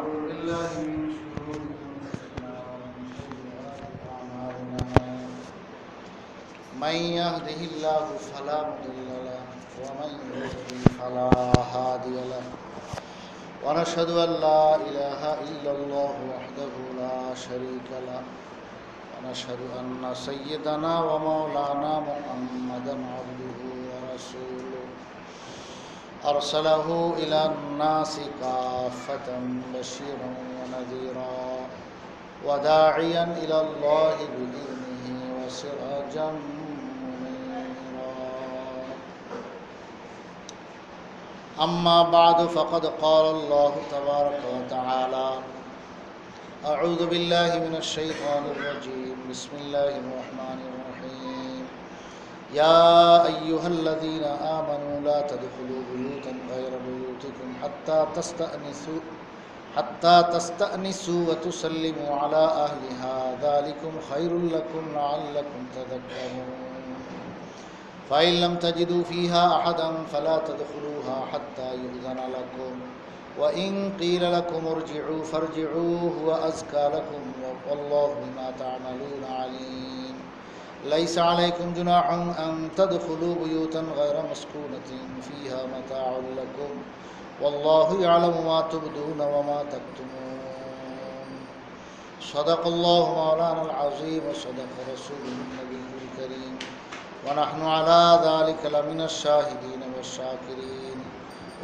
ونعوذ بالله من شرور أنفسنا ومن سيئات أعمالنا من يهده الله فلا مضل له ومن يضلل فلا هادي له ونشهد أن لا إله إلا الله وحده لا شريك له ونشهد أن سيدنا ومولانا محمدا عبده ورسوله أرسله إلى الناس كافة بشيرا ونذيرا وداعيا إلى الله بإذنه وسراجا منيرا أما بعد فقد قال الله تبارك وتعالى أعوذ بالله من الشيطان الرجيم بسم الله الرحمن الرحيم يا أيها الذين آمنوا لا تدخلوا بيوتا غير بيوتكم حتى تستأنسوا وتسلموا على أهلها ذلكم خير لكم لعلكم تذكرون فإن لم تجدوا فيها أحدا فلا تدخلوها حتى يؤذن لكم وإن قيل لكم ارجعوا فارجعوا هو أزكى لكم والله بما تعملون عليم ليس عليكم جناح أن تدخلوا بيوتا غير مسكونة فيها متاع لكم والله يعلم ما تبدون وما تكتمون صدق الله مولانا العظيم وصدق رسوله النبي الكريم ونحن على ذلك لمن الشاهدين والشاكرين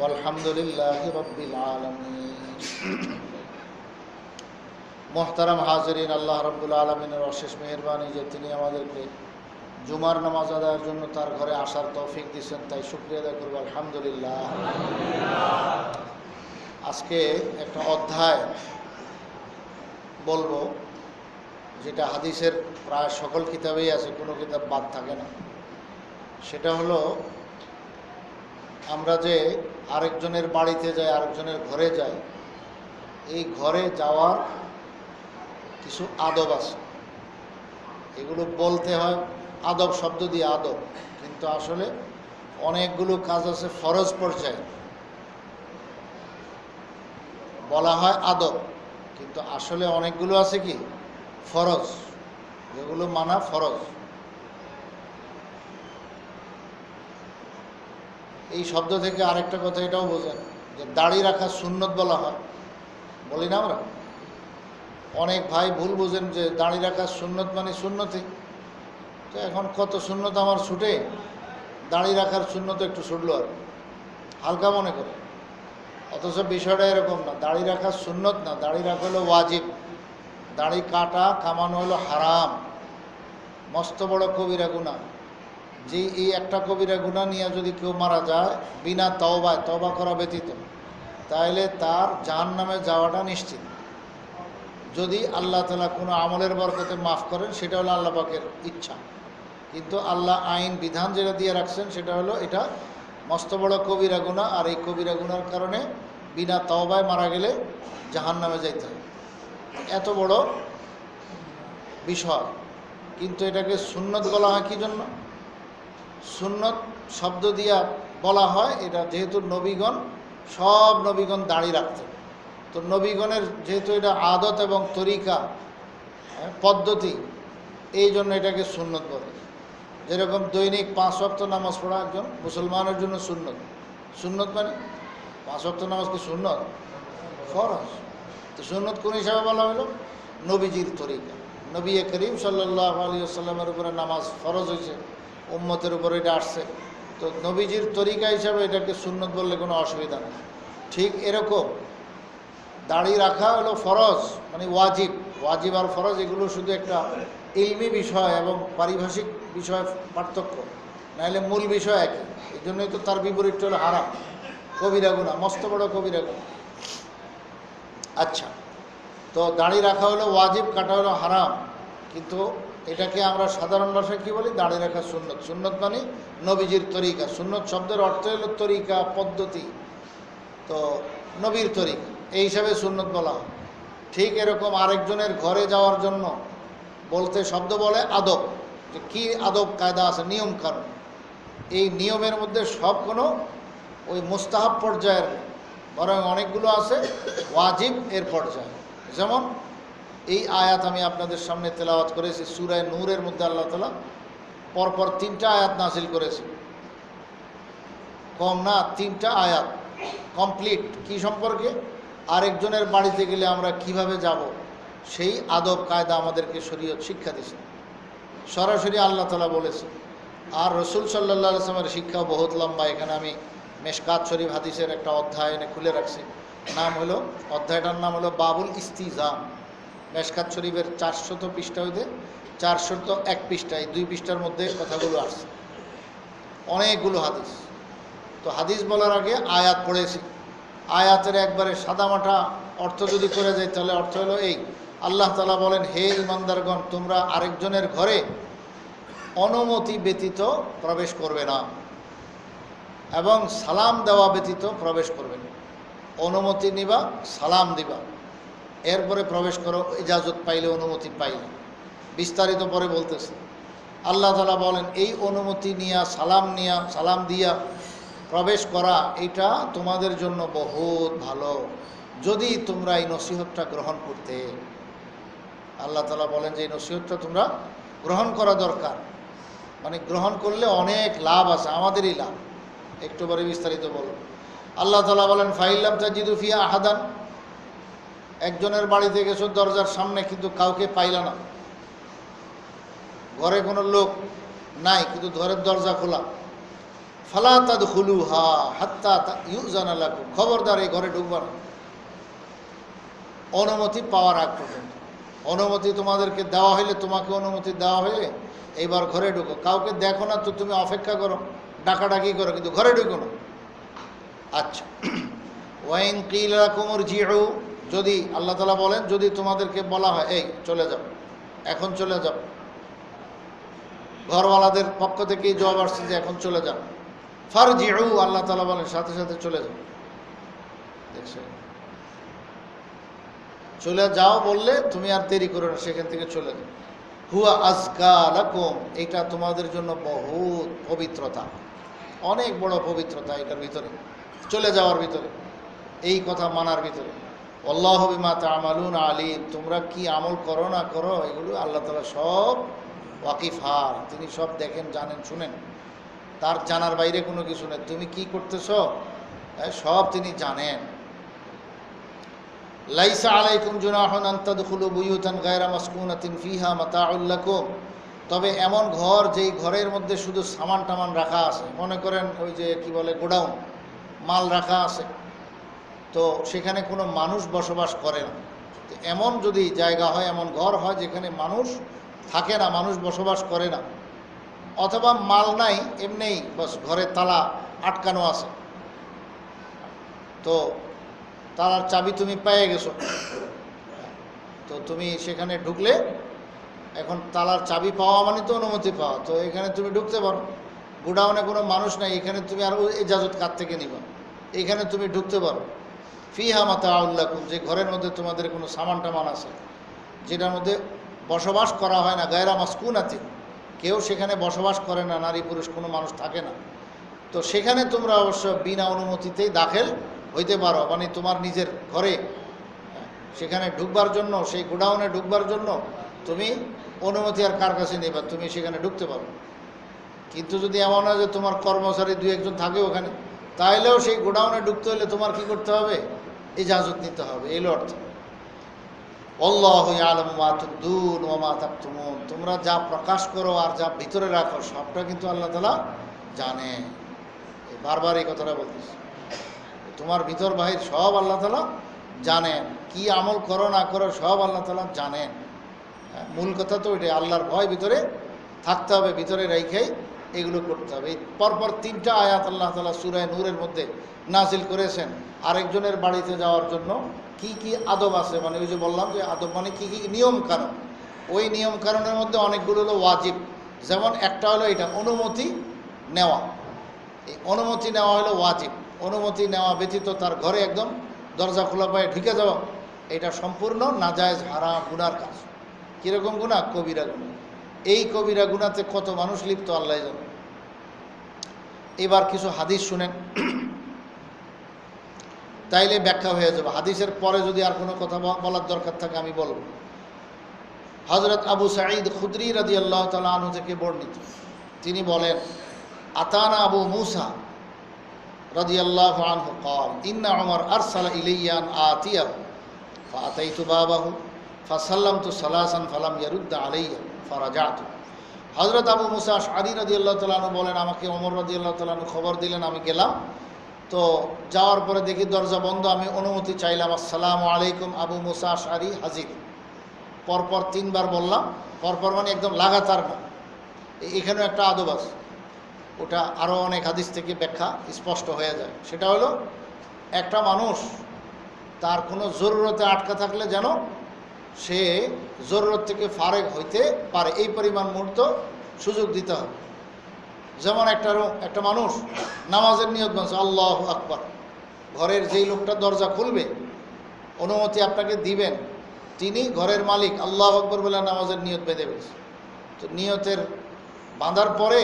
والحمد لله رب العالمين মোহতারাম হাজিরিন, আল্লাহ রাব্বুল আলামিনের অশেষ মেহেরবানি যে তিনি আমাদেরকে জুমার নামাজ আদায়ের জন্য তার ঘরে আসার তৌফিক দিয়েছেন, তাই শুকরিয়া আদায় করব আলহামদুলিল্লাহ। আজকে একটা অধ্যায় বলবো যেটা হাদিসের প্রায় সকল কিতাবেই আছে, কোনো কিতাব বাদ থাকে না। সেটা হলো আমরা যে আরেকজনের বাড়িতে যাই, আরেকজনের ঘরে যাই, এই ঘরে যাওয়ার কিছু আদব আছে। এগুলো বলতে হয় আদব শব্দ দিয়ে আদব, কিন্তু আসলে অনেকগুলো কাজ আছে ফরজ পর্যায়ে, বলা হয় আদব, কিন্তু আসলে অনেকগুলো আছে কি ফরজ, যেগুলো মানা ফরজ। এই শব্দ থেকে আরেকটা কথা এটাও বোঝেন যে দাড়ি রাখা সুন্নত বলা হয়, বলি না আমরা? অনেক ভাই ভুল বোঝেন যে দাড়ি রাখা সুন্নত মানে সুন্নতি। তো এখন কত সুন্নত আমার ছুটে, দাড়ি রাখার সুন্নত একটু ছুটলো আর হালকা মনে করে, অথচ বিষয়টা এরকম না। দাড়ি রাখার সুন্নত না, দাড়ি রাখা হলো ওয়াজিব। দাড়ি কাটা কামানো হলো হারাম, মস্ত বড় কবিরা গুনাহ। যে এই একটা কবিরা গুনাহ নিয়ে যদি কেউ মারা যায় বিনা তওবায়, তওবা করা ব্যতীত, তাহলে তার জাহান্নামে যাওয়াটা নিশ্চিত। যদি আল্লাহ তাআলা কোনো আমলের বরকতে মাফ করেন, সেটা হলো আল্লাহ পাকের ইচ্ছা, কিন্তু আল্লাহ আইন বিধান যেটা দিয়ে রাখছেন সেটা হলো এটা মস্ত বড় কবিরা গুনাহ। আর এই কবিরা গুনার কারণে বিনা তওবায় মারা গেলে জাহান্নামে যাইতে হয়, এত বড় বিষয়। কিন্তু এটাকে সুন্নত বলা হয় কি জন্য? সুন্নত শব্দ দিয়া বলা হয় এটা যেহেতু নবীগণ, সব নবীগণ দাড়ি রাখতেন, তো নবীগণের যেহেতু এটা আদত এবং তরিকা পদ্ধতি, এই জন্য এটাকে সুন্নত বলে। যেরকম দৈনিক 5 ওয়াক্ত নামাজ পড়া একজন মুসলমানের জন্য সুন্নত। সুন্নত মানে 5 ওয়াক্ত নামাজ কি সুন্নত? ফরজ। তো সুন্নত কোন হিসাবে বলা হলো? নবীজির তরিকা। নবী করিম সাল্লাল্লাহু আলাইহি ওয়াসাল্লামের উপরে নামাজ ফরজ হয়েছে, উম্মতের উপরে এটা আসছে, তো নবীজির তরিকা হিসাবে এটাকে সুন্নত বললে কোনো অসুবিধা নেই। ঠিক এরকম দাড়ি রাখা হলো ফরজ, মানে ওয়াজিব। ওয়াজিব আর ফরজ এগুলো শুধু একটা ইলমি বিষয় এবং পারিভাষিক বিষয় পার্থক্য, নাহলে মূল বিষয় একই। এই জন্যই তো তার বিপরীতটা হলো হারাম, কবিরা গুনাহ, মস্ত বড় কবিরা গুনাহ। আচ্ছা, তো দাড়ি রাখা হলো ওয়াজিব, কাটা হলো হারাম, কিন্তু এটাকে আমরা সাধারণ ভাষায় কী বলি? দাড়ি রাখা সুন্নত। সুন্নত মানে নবীজির তরিকা। সুন্নত শব্দের অর্থ হলো তরিকা, পদ্ধতি, তো নবীর তরিকা, এই হিসাবে সুন্নত বলা হয়। ঠিক এরকম আরেকজনের ঘরে যাওয়ার জন্য বলতে শব্দ বলে আদব, যে কী আদব কায়দা আছে, নিয়ম কানুন। এই নিয়মের মধ্যে সব কোনো ওই মুস্তাহাব পর্যায়ের বরং অনেকগুলো আছে ওয়াজিব এর পর্যায়ে। যেমন এই আয়াত আমি আপনাদের সামনে তেলাওয়াত করেছি, সূরা নূরের মধ্যে আল্লাহ তাআলা পরপর 3টা আয়াত নাযিল করেছে, কম না, 3টা আয়াত কমপ্লিট। কি সম্পর্কে? আরেকজনের বাড়িতে গেলে আমরা কিভাবে যাব সেই আদব কায়দা আমাদেরকে শরীয়ত শিক্ষা দিয়েছে, সরাসরি আল্লাহ তাআলা বলেছে। আর রাসূল সাল্লাল্লাহু আলাইহি ওয়াসাল্লামের শিক্ষা বহুত লম্বা। এখানে আমি মেশকাত শরীফ হাদিসের একটা অধ্যায় এনে খুলে রাখছি, অধ্যায়টার নাম হলো বাবুল ইস্তিজাম। মেশকাত শরীফের 400 পৃষ্ঠা হইতে 401 পৃষ্ঠায় 2 পৃষ্ঠার মধ্যে কথাগুলো আসছে, অনেকগুলো হাদিস। তো হাদিস বলার আগে আয়াত পড়েছি। আয়াতের একবারে সাদামাটা অর্থ যদি করে যায় তাহলে অর্থ হলো এই, আল্লাহ তাআলা বলেন, হে ঈমানদারগণ, তোমরা আরেকজনের ঘরে অনুমতি ব্যতীত প্রবেশ করবে না এবং সালাম দেওয়া ব্যতীত প্রবেশ করবে না। অনুমতি নিবা, সালাম দিবা, এরপরে প্রবেশ করো, ইজাজত পাইলে, অনুমতি পাইলে। বিস্তারিত পরে বলতেছে। আল্লাহ তাআলা বলেন, এই অনুমতি নিয়া, সালাম দিয়া প্রবেশ করা এটা তোমাদের জন্য বহুত ভালো, যদি তোমরা এই নসিহতটা গ্রহণ করতে। আল্লাহ তাআলা বলেন যে এই নসিহতটা তোমরা গ্রহণ করা দরকার, মানে গ্রহণ করলে অনেক লাভ আছে, আমাদেরই লাভ। একটু পরে বিস্তারিত বলুন। আল্লাহ তাআলা বলেন, ফাইল্লাম তাজিদু ফিহা আহাদান, একজনের বাড়িতে গেছো, দরজার সামনে কিন্তু কাউকে পাইলা না, ঘরে কোনো লোক নাই কিন্তু ঘরের দরজা খোলা। ফালা তাদখুলুহা হাত্তা ইউযানা লাকুম, খবরদার এই ঘরে ঢুকবা না অনুমতি পাওয়ার আগ পর্যন্ত। অনুমতি তোমাদেরকে দেওয়া হইলে, তোমাকে অনুমতি দেওয়া হইলে এইবার ঘরে ঢুকো। কাউকে দেখো না তো তুমি অপেক্ষা করো, ডাকাডাকি করো, কিন্তু ঘরে ঢুকো না। আচ্ছা, ওয়াইন কিল লাকুম ইরজিউ, যদি আল্লাহ তাআলা বলেন, যদি তোমাদেরকে বলা হয় এই চলে যাও, এখন চলে যাও, ঘরওয়ালাদের পক্ষ থেকেই জবাব আসছে যে এখন চলে যাও। ফারজিউ, আল্লাহ তাআলা বলেন সাথে সাথে চলে যাও। দেখছেন, চলে যাও বললে তুমি আর দেরি করো না, সেখান থেকে চলে যাও। হুয়া আজকা লাকুম, এটা তোমাদের জন্য বহুত পবিত্রতা, অনেক বড় পবিত্রতা এটার ভিতরে, চলে যাওয়ার ভিতরে, এই কথা মানার ভিতরে। আল্লাহু বিমা তা'মালুন আলিম, তোমরা কি আমল করো না করো এগুলো আল্লাহ তাআলা সব ওয়াকিফার, তিনি সব দেখেন, জানেন, শুনেন। তার জানার বাইরে কোনো কিছু নেই। তুমি কি করতেছ সব তিনি জানেন। লাইসা আলাইকুম জুনাহুন আন তাদখুলু বুয়ুতান গায়রা মাসকুনাতিন ফিহা মাতাউল লাকুম, তবে এমন ঘর যেই ঘরের মধ্যে শুধু সামান টামান রাখা আছে, মনে করেন ওই যে কি বলে গোডাউন, মাল রাখা আছে, তো সেখানে কোনো মানুষ বসবাস করে না। তো এমন যদি জায়গা হয়, এমন ঘর হয় যেখানে মানুষ থাকে না, মানুষ বসবাস করে না, অথবা মাল নাই, এমনিই বস ঘরে তালা আটকানো আছে, তো তালার চাবি তুমি পেয়ে গেছো, তো তুমি সেখানে ঢুকলে, এখন তালার চাবি পাওয়া মানে তো অনুমতি পাওয়া, তো এখানে তুমি ঢুকতে পারো। গোডাউনে কোনো মানুষ নাই, এখানে তুমি আর ইজাজত কার থেকে নিবা, এখানে তুমি ঢুকতে পারো। ফিহা মাতাউল লাকুম, যে ঘরের মধ্যে তোমাদের কোনো সামান টামান আছে, যেটার মধ্যে বসবাস করা হয় না, গায়রা মাসকুনাতিন, কেউ সেখানে বসবাস করে না, নারী পুরুষ কোনো মানুষ থাকে না, তো সেখানে তোমরা অবশ্য বিনা অনুমতিতেই দাখিল হইতে পারো, মানে তোমার নিজের ঘরে সেখানে ঢুকবার জন্য, সেই গোডাউনে ঢুকবার জন্য তুমি অনুমতি আর কার কাছে নেবা, তুমি সেখানে ঢুকতে পারো। কিন্তু যদি এমন হয় যে তোমার কর্মচারী 2-1 থাকে ওখানে, তাইলেও সেই গোডাউনে ঢুকতে হলে তোমার কি করতে হবে, ইজাজত নিতে হবে, এই অর্থ। আল্লাহু ইয়ালামু মা তুবদুন ওয়া মা তাকতুমুন, তোমরা যা প্রকাশ করো আর যা ভিতরে রাখো সবটা কিন্তু আল্লাহ তাআলা জানে। বারবার এই কথাটা বলতেছি, তোমার ভিতর বাহির সব আল্লাহ তাআলা জানেন, কি আমল করো না করো সব আল্লাহ তাআলা জানেন। মূল কথা তো ওইটাই, আল্লাহর ভয় ভিতরে থাকতে হবে, ভিতরে রেখেই এগুলো করতে হবে। এই পরপর 3টা আয়াত আল্লাহ তাআলা সূরা নূরের মধ্যে নাজিল করেছেন আরেকজনের বাড়িতে যাওয়ার জন্য কি কি আদব আছে, মানে ওই যে বললাম যে আদব মানে কি কি নিয়ম কানুন, ওই নিয়ম কানুনের মধ্যে অনেকগুলো হলো ওয়াজিব। যেমন একটা হলো এটা অনুমতি নেওয়া, এই অনুমতি নেওয়া হলো ওয়াজিব। অনুমতি নেওয়া ব্যতীত তার ঘরে একদম দরজা খোলা পায়ে ঢুকে যাওয়া, এটা সম্পূর্ণ নাজায়েজ হারাম গুনার কাজ। কীরকম গুনাহ? কবিরা গুনাহ। এই কবিরা গুনাহতে কত মানুষ লিপ্ত আল্লাহ জানে। এবার কিছু হাদিস শুনেন। তাইলে ব্যাখ্যা হয়ে যাবে। হাদিসের পরে যদি আর কোনো কথা বলার দরকার থাকে আমি বলব। হযরত আবু সাঈদ খুদরি রাদিয়াল্লাহু তাআলা আনহু থেকে বর্ণিত, তিনি বলেন, আতানা আবু মুসা রাদিয়াল্লাহু আনহু قال إن عمر أرسل إلي أن آتيه فأتيت بابه فسلمت ثلاثا فلم يرد علي فرجعت। হযরত আবু মুসা আশআরী রাদিয়াল্লাহু তাআলা আনহু বলেন, আমাকে ওমর রাদিয়াল্লাহু তাআলা আনহু খবর দিলেন, আমি গেলাম, তো যাওয়ার পরে দেখি দরজা বন্ধ। আমি অনুমতি চাইলাম, আসসালামু আলাইকুম। আবু মুসা আশআরী হাজির। পরপর 3 বার বললাম, পরপর মানে একদম লাগাতার না। এখানেও একটা আদব আছে, ওটা আরও অনেক হাদিস থেকে ব্যাখ্যা স্পষ্ট হয়ে যায়। সেটা হলো, একটা মানুষ তার কোনো জরুরতে আটকা থাকলে যেন সে জরুরত থেকে ফারেক হইতে পারে, এই পরিমাণ মুহূর্ত সুযোগ দিতে হবে। যেমন একটা মানুষ নামাজের নিয়ত বানছে, আল্লাহু আকবার, ঘরের যেই লোকটা দরজা খুলবে, অনুমতি আপনাকে দিবেন, তিনি ঘরের মালিক, আল্লাহু আকবার বলে নামাজের নিয়ত বেঁধে ফেলছে। তো নিয়তের বাঁধার পরে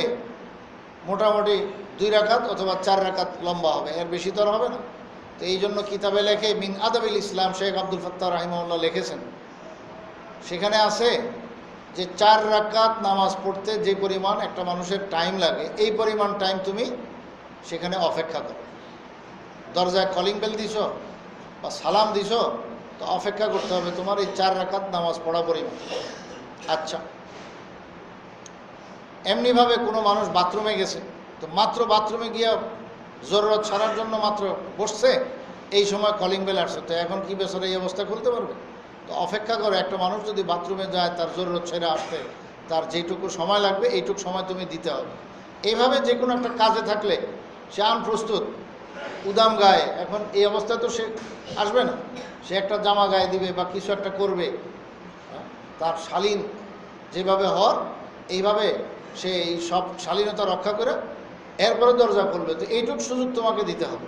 মোটামুটি 2 রাকাত অথবা 4 রাকাত লম্বা হবে, এর বেশি তো আর হবে না। তো এই জন্য কিতাবে লেখে মিন আদাবিল ইসলাম, শেখ আব্দুল ফাত্তাহ রাহিমাহুল্লাহ লিখেছেন, সেখানে আছে যে 4 রাকাত নামাজ পড়তে যে পরিমাণ একটা মানুষের টাইম লাগে, এই পরিমাণ টাইম তুমি সেখানে অপেক্ষা করো। দরজায় কলিং বেল দিছ বা সালাম দিছ, তো অপেক্ষা করতে হবে তোমার এই 4 রাকাত নামাজ পড়া পরিমাণ। আচ্ছা, এমনিভাবে কোনো মানুষ বাথরুমে গেছে, তো মাত্র বাথরুমে গিয়ে জরুরত ছাড়ার জন্য মাত্র বসছে, এই সময় কলিং বেল আসছে, তো এখন কি বেচারা এই অবস্থা খুলতে পারবে? তো অপেক্ষা করে, একটা মানুষ যদি বাথরুমে যায় তার জরুরত ছেড়ে আসতে তার যেইটুকু সময় লাগবে এইটুকু সময় তুমি দিতে হবে। এইভাবে যে কোনো একটা কাজে থাকলে সে প্রস্তুত, উদাম গায়ে, এখন এই অবস্থায় তো সে আসবে না, সে একটা জামা গায়ে দিবে বা কিছু একটা করবে, তার শালীন যেভাবে হওয়ার এইভাবে সে এই সব শালীনতা রক্ষা করে এরপরে দরজা খুলবে। তো এইটুকু সুযোগ তোমাকে দিতে হবে।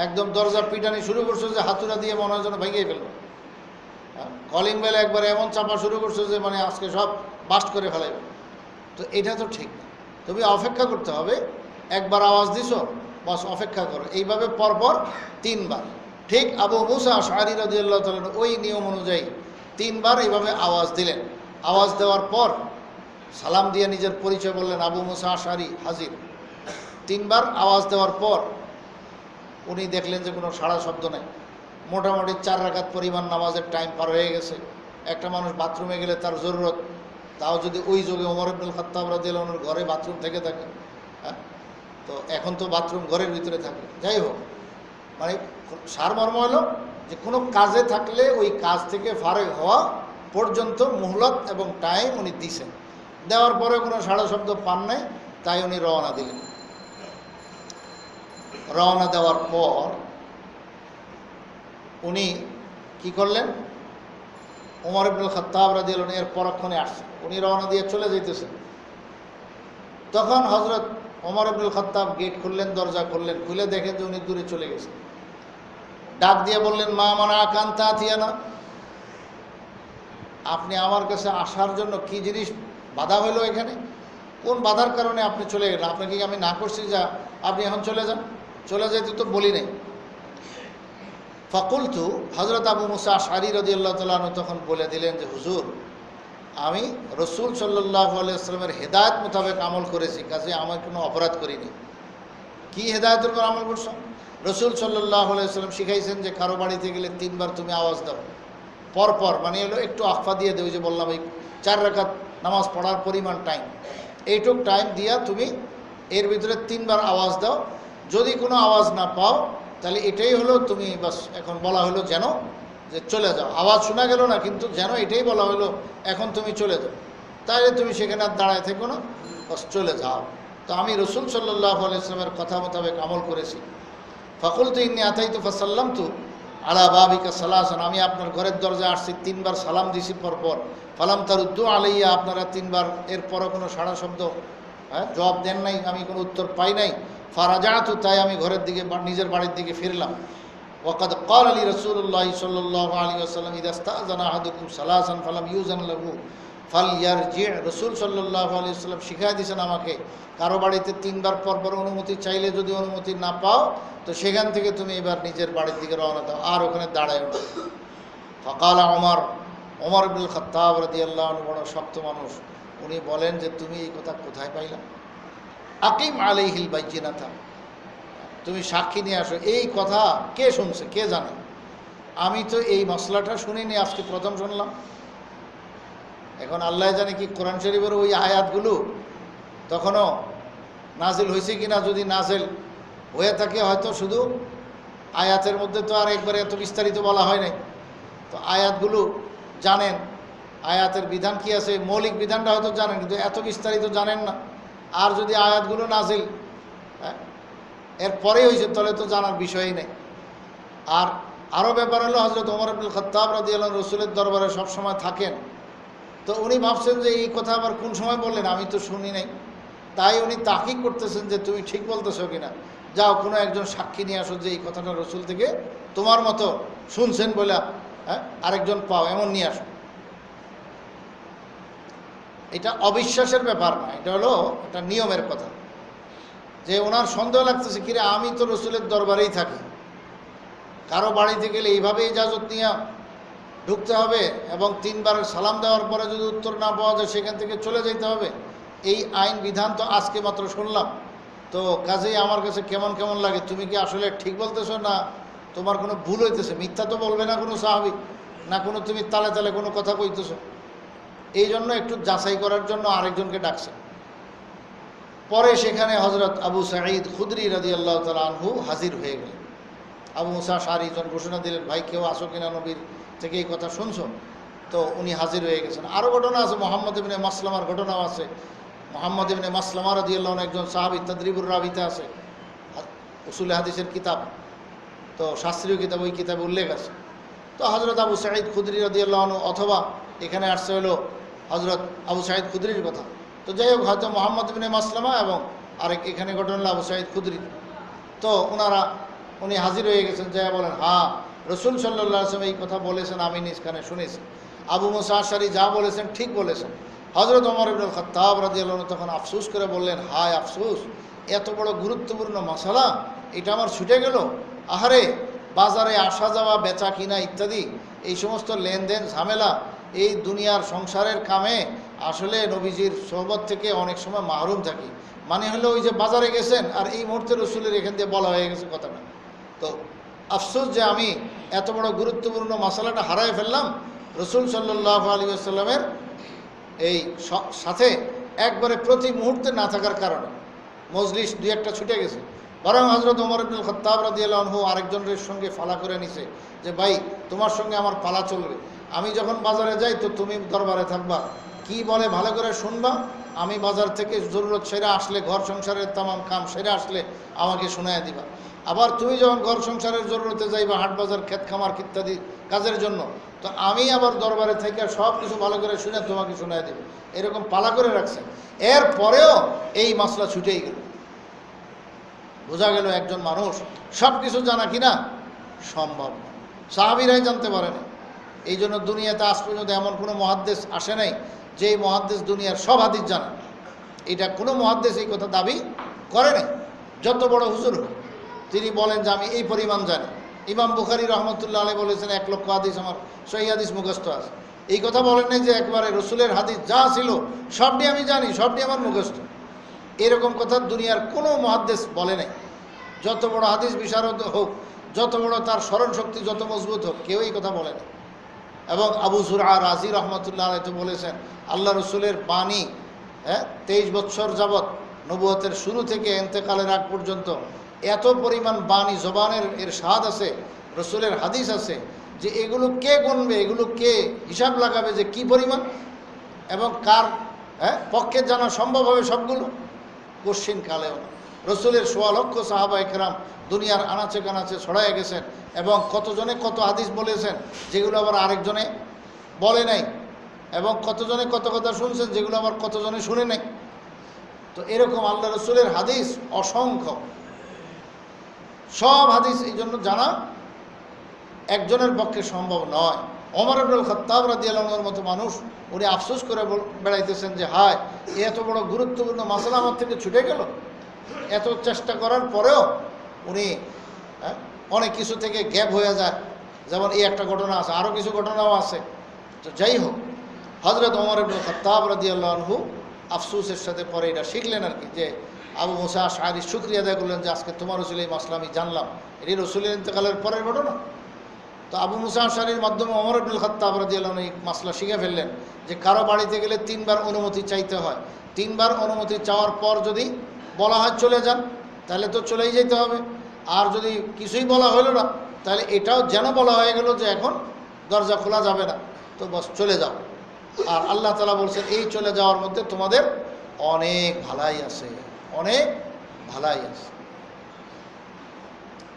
একদম দরজা পিটানি শুরু করছো যে হাতুড়া দিয়ে মনে হয় যেন ভেঙেই ফেলবে, কলিং বেল একবারে এমন চাপা শুরু করছো যে মানে আজকে সব বাস্ট করে ফেলাইবে, তো এটা তো ঠিক না। তুমি অপেক্ষা করতে হবে, একবার আওয়াজ দিছো, বাস অপেক্ষা করো। এইভাবে পরপর 3 বার। ঠিক আবু মুসা আশআরী রাদিয়াল্লাহু তাআলা ওই নিয়ম অনুযায়ী 3 বার এইভাবে আওয়াজ দিলেন। আওয়াজ দেওয়ার পর সালাম দিয়ে নিজের পরিচয় বললেন, আবু মুসা আশআরী হাজির। 3 বার আওয়াজ দেওয়ার পর উনি দেখলেন যে কোনো সাড়া শব্দ নেই। মোটামুটি 4 রাকাত পরিমাণ নামাজের টাইম পার হয়ে গেছে। একটা মানুষ বাথরুমে গেলে তার জরুরত, তাও যদি ওই যুগে ওমর ইবনুল খাত্তাব রাদিয়াল্লাহু আনহুর ঘরে বাথরুম থেকে থাকে, হ্যাঁ, তো এখন তো বাথরুম ঘরের ভিতরে থাকে। যাই হোক, মানে সারমর্ম হলো যে কোনো কাজে থাকলে ওই কাজ থেকে ফারেক হওয়া পর্যন্ত মুহলত এবং টাইম উনি দিছেন। দেওয়ার পরে কোনো সাড়া শব্দ পান নাই, তাই উনি রওনা দিলেন। রওনা দেওয়ার পর উনি কি করলেন, ওমর ইবনুল খাত্তাব রাদিয়াল্লাহু আনহু এর পরক্ষণে আসছেন, উনি রওনা দিয়ে চলে যাইতেছেন। তখন হযরত ওমর ইবনুল খাত্তাব গেট খুললেন, দরজা খুললেন, খুলে দেখেন যে উনি দূরে চলে গেছেন। ডাক দিয়ে বললেন, মা মানা আকান্তা আতিয়ানা, আপনি আমার কাছে আসার জন্য কি জিনিস বাধা হলো, এখানে কোন বাধার কারণে আপনি চলে গেলেন? আপনাকে কি আমি না করছি যা আপনি এখন চলে যান? চলে যেতে তো বলি নাই। ফাকুলতু, হযরত আবু মুসা আশআরী রাদিয়াল্লাহু তাআলা আনহু তখন বলে দিলেন যে, হুজুর, আমি রাসূল সাল্লাল্লাহু আলাইহি ওয়াসাল্লামের হেদায়েত মোতাবেক আমল করেছি, কাজে আমার কোনো অপরাধ করিনি। কি হেদায়েতের উপর আমল করছো? রাসূল সাল্লাল্লাহু আলাইহি ওয়াসাল্লাম শিখাইছেন যে কারো বাড়িতে গেলে 3 বার তুমি আওয়াজ দাও, পরপর, মানে হলো একটু আকফা দিয়ে দেও, যে বললাম এই 4 রাকাত নামাজ পড়ার পরিমাণ টাইম, এইটুক টাইম দিয়া তুমি এর ভিতরে 3 বার আওয়াজ দাও। যদি কোনো আওয়াজ না পাও তাহলে এটাই হলো তুমি বাস, এখন বলা হলো যেন যে চলে যাও, আওয়াজ শোনা গেল না কিন্তু যেন এটাই বলা হলো এখন তুমি চলে যাও, তাহলে তুমি সেখানে আর দাঁড়ায় থেকো না, বাস চলে যাও। তো আমি রাসূল সাল্লাল্লাহু আলাইহি ওয়াসাল্লামের কথা মোতাবেক আমল করেছি। ফাকুলতু ইন্নী আতাইতু ফাসাল্লামতু আলা বাবিকা সালাসান, আমি আপনার ঘরের দরজায় আসছি, 3 বার সালাম দিছি পরপর। ফালাম তারুদ্দু আলাইয়া, আপনারা 3 বার এর পরও কোনো সাড়া শব্দ, জবাব দেন নাই, আমি কোনো উত্তর পাই নাই। ফারাজাতু, তাই আমি ঘরের দিকে, নিজের বাড়ির দিকে ফিরলাম। ওয়াকাদ ক্বালা লি রাসূলুল্লাহি সাল্লাল্লাহু আলাইহি ওয়াসাল্লাম ইযা ইসতাযানা আহাদুকুম সালাসান ফালাম ইউযান লাহু ফালইয়ারজি, রসুল সাল্লাল্লাহু আলাইহি ওয়াসাল্লাম শিখাই দিয়েছেন আমাকে, কারো বাড়িতে 3 বার পর পর অনুমতি চাইলে যদি অনুমতি না পাও তো সেখান থেকে তুমি এবার নিজের বাড়ির দিকে রওনা দাও, আর ওখানে দাঁড়ায় না। ফাকাল ওমর ইবনুল খাত্তাব রাদিয়াল্লাহু আনহু বড় শক্ত মানুষ, উনি বলেন যে তুমি এই কথা কোথায় পাইলা? আকিম আলাইহিল বাইয়িনাতা, তুমি সাক্ষী নিয়ে আসো। এই কথা কে শুনছে, কে জানে? আমি তো এই মশলাটা শুনিনি, আজকে প্রথম শুনলাম। এখন আল্লাহ জানে কি কোরআন শরীফের ওই আয়াতগুলো তখনও নাজিল হয়েছে কিনা, যদি নাজিল হয়ে থাকে হয়তো শুধু আয়াতের মধ্যে তো আর একবারে এত বিস্তারিত বলা হয় নাই, তো আয়াতগুলো জানেন, আয়াতের বিধান কি আছে, মৌলিক বিধানটা হয়তো জানেন, কিন্তু এত বিস্তারিত জানেন না। আর যদি আয়াতগুলো নাজিল এরপরে হয়েছে তাহলে তো জানার বিষয়ই নেই। আর আরও ব্যাপার হলো, হযরত ওমর ইবনুল খাত্তাব রাদিয়াল্লাহু আনহু রসুলের দরবারে সবসময় থাকেন, তো উনি ভাবছেন যে এই কথা আবার কোন সময় বললেন, আমি তো শুনি নাই। তাই উনি তাহকিক করতেছেন যে তুমি ঠিক বলতেছো কিনা, যাও কোনো একজন সাক্ষী নিয়ে আসো যে এই কথাটা রসুল থেকে তোমার মতো শুনছেন বলে আরেকজন পাও, এমন নিয়ে আসো। এটা অবিশ্বাসের ব্যাপার না, এটা হলো একটা নিয়মের কথা, যে ওনার সন্দেহ লাগতেছে কিরে আমি তো রসুলের দরবারেই থাকি, কারো বাড়িতে গেলে এইভাবে ইজাজত নিয়ে ঢুকতে হবে এবং 3 বার সালাম দেওয়ার পরে যদি উত্তর না পাওয়া যায় সেখান থেকে চলে যেতে হবে, এই আইন বিধান তো আজকে মাত্র শুনলাম। তো কাজেই আমার কাছে কেমন কেমন লাগে, তুমি কি আসলে ঠিক বলতেছো না তোমার কোনো ভুল হইতেছে? মিথ্যা তো বলবে না কোনো সাহাবী, না কোনো তুমি তালে তালে কোনো কথা কইতেছো। এই জন্য একটু যাচাই করার জন্য আরেকজনকে ডাকছে। পরে সেখানে হযরত আবু সাঈদ খুদরি রাদিয়াল্লাহু তাআলা আনহু হাজির হয়ে গেলেন। আবু মুসা আশআরী জন ঘোষণা দিলেন, ভাই কেউ আসো কিনা নবীর থেকে এই কথা শুনছো? তো উনি হাজির হয়ে গেছেন। আরও ঘটনা আছে, মুহাম্মদ ইবনে মাসলামার ঘটনাও আছে। মুহাম্মদ ইবনে মাসলামা রাদিয়াল্লাহু আনহু একজন সাহাবী, তাদরিবুর রাবিতে আছে, উসুল হাদিসের কিতাব, তো শাস্ত্রীয় কিতাব, ওই কিতাবে উল্লেখ আছে। তো হযরত আবু সাঈদ খুদরি রাদিয়াল্লাহু আনহু, অথবা এখানে আসছে হলো হযরত আবু সাঈদ খুদরির কথা। তো যাই হোক, হয়তো মুহাম্মদ ইবনে মাসলামা এবং আরেক এখানে ঘটনা হলো আবু সাঈদ খুদরি। তো উনি হাজির হয়ে গেছেন, যাই বলেন হ্যাঁ রসুল সাল্লাল্লাহু আলাইহি ওয়াসাল্লাম এই কথা বলেছেন, আমি নিজ কানে শুনেছি। আবু মুসা আশআরী যা বলেছেন ঠিক বলেছেন। হযরত ওমর ইবনুল খাত্তাব রাদিয়াল্লাহু আনহু তখন আফসোস করে বললেন, হায় আফসোস, এত বড় গুরুত্বপূর্ণ মাসালা এটা আমার ছুটে গেল। আহারে, বাজারে আসা যাওয়া বেচা কিনা ইত্যাদি এই সমস্ত লেনদেন ঝামেলা, এই দুনিয়ার সংসারের কামে আসলে নবীজির সোহবত থেকে অনেক সময় মাহরুম থাকি। মানে হলো ওই যে বাজারে গেছেন আর এই মুহূর্তে রসুলের এখান দিয়ে বলা হয়ে গেছে কথাটা, তো আফসোস যে আমি এত বড় গুরুত্বপূর্ণ মশালাটা হারাই ফেললাম রসুল সাল্লাল্লাহু আলাইহি ওয়াসাল্লামের এই সাথে একবারে প্রতি মুহূর্তে না থাকার কারণে। মজলিস 2-1টা ছুটে গেছে, বরং হযরত ওমর ইবনুল খাত্তাব রাদিয়াল্লাহু আনহু আরেকজনের সঙ্গে ফালা করে নিছে যে ভাই তোমার সঙ্গে আমার পালা চলবে, আমি যখন বাজারে যাই তো তুমি দরবারে থাকবা, কি বলে ভালো করে শুনবা, আমি বাজার থেকে জরুরত সেরে আসলে, ঘর সংসারের তামাম কাম সেরে আসলে আমাকে শোনায় দিবা। আবার তুমি যখন ঘর সংসারের জরুরতে যাইবা, হাট বাজার ক্ষেত খামার ইত্যাদি কাজের জন্য, তো আমি আবার দরবারে থেকে সব কিছু ভালো করে শুনে তোমাকে শোনায় দেব। এরকম পালা করে রাখছেন। এরপরেও এই মাসলা ছুটেই গেল। বোঝা গেল একজন মানুষ সব কিছু জানা কিনা সম্ভব না, সাহাবীরাই জানতে পারেনি। এই জন্য দুনিয়াতে আজ পর্যন্ত এমন কোনো মুহাদ্দিস আসে নাই যে মুহাদ্দিস দুনিয়ার সব হাদিস জানে। এটা কোনো মুহাদ্দিস এই কথা দাবি করে নাই, যত বড় হুজুর হোক। তিনি বলেন যে আমি এই পরিমাণ জানি। ইমাম বুখারী রহমতুল্লাহ আলাইহি বলেছেন 1 লক্ষ হাদিস আমার সহিহ হাদিস মুখস্থ আছে। এই কথা বলেন নাই যে একবারে রসুলের হাদিস যা ছিল সবটি আমি জানি, সবটি আমার মুখস্থ। এরকম কথা দুনিয়ার কোনো মুহাদ্দিস বলে নাই। যত বড় হাদিস বিশারদ হোক, যত বড় তার স্মরণ শক্তি যত মজবুত হোক, কেউ এই কথা বলে না। এবং আবু যুরআ রাজি রহমতুল্লাহ আলাইহি বলেছেন আল্লাহ রসুলের বাণী 23 বছর যাবৎ নবুয়তের শুরু থেকে ইন্তেকালের আগ পর্যন্ত এত পরিমাণ বাণী জবানের ইরশাদ আছে, রসুলের হাদিস আছে, যে এগুলো কে গুনবে, এগুলো কে হিসাব লাগাবে যে কি পরিমাণ এবং কার পক্ষে জানা সম্ভব হবে সবগুলো? কোশ্চিন কালেও না। রসুলের 1.25 লক্ষ সাহাবা একরাম দুনিয়ার আনাচে কানাচে ছড়ায় গেছেন এবং কতজনে কত হাদিস বলেছেন যেগুলো আবার আরেকজনে বলে নাই, এবং কতজনে কত কথা শুনছেন যেগুলো আবার কতজনে শুনে নাই। তো এরকম আল্লাহ রসুলের হাদিস অসংখ্য, সব হাদিস এই জন্য জানা একজনের পক্ষে সম্ভব নয়। ওমর ইবনুল খাত্তাব রাদিয়াল্লাহু আনহুর মতো মানুষ উনি আফসোস করে বেড়াইতেছেন যে হায় এত বড় গুরুত্বপূর্ণ মাসলা আমার থেকে ছুটে গেল। এত চেষ্টা করার পরেও উনি অনেক কিছু থেকে গ্যাপ হয়ে যায়, যেমন এই একটা ঘটনা আছে, আরও কিছু ঘটনাও আছে। তো যাই হোক, হযরত ওমর ইবনুল খাত্তাব রাদিয়াল্লাহু আনহু আফসোসের সাথে পরে এটা শিখলেন আর কি, যে আবু মুসা আশআরী শুকরিয়া আদায় করলেন যে আজকে তোমার রসুল এই মাসলা আমি জানলাম। এটি রসুলের ইন্তেকালের পরের ঘটনা। তো আবু মুসা আশআরীর মাধ্যমে ওমর ইবনুল খাত্তাব রাদিয়াল্লাহু আনহু এই মাসলা শিখে ফেললেন যে কারো বাড়িতে গেলে 3 বার অনুমতি চাইতে হয়। 3 বার অনুমতি চাওয়ার পর যদি বলা হয় চলে যান, তাহলে তো চলেই যেতে হবে। আর যদি কিছুই বলা হলো না, তাহলে এটাও যেন বলা হয়ে গেল যে এখন দরজা খোলা যাবে না, তো বস চলে যাও। আর আল্লাহ তাআলা বলছেন এই চলে যাওয়ার মধ্যে তোমাদের অনেক ভালাই আছে, অনেক ভালাই আছে।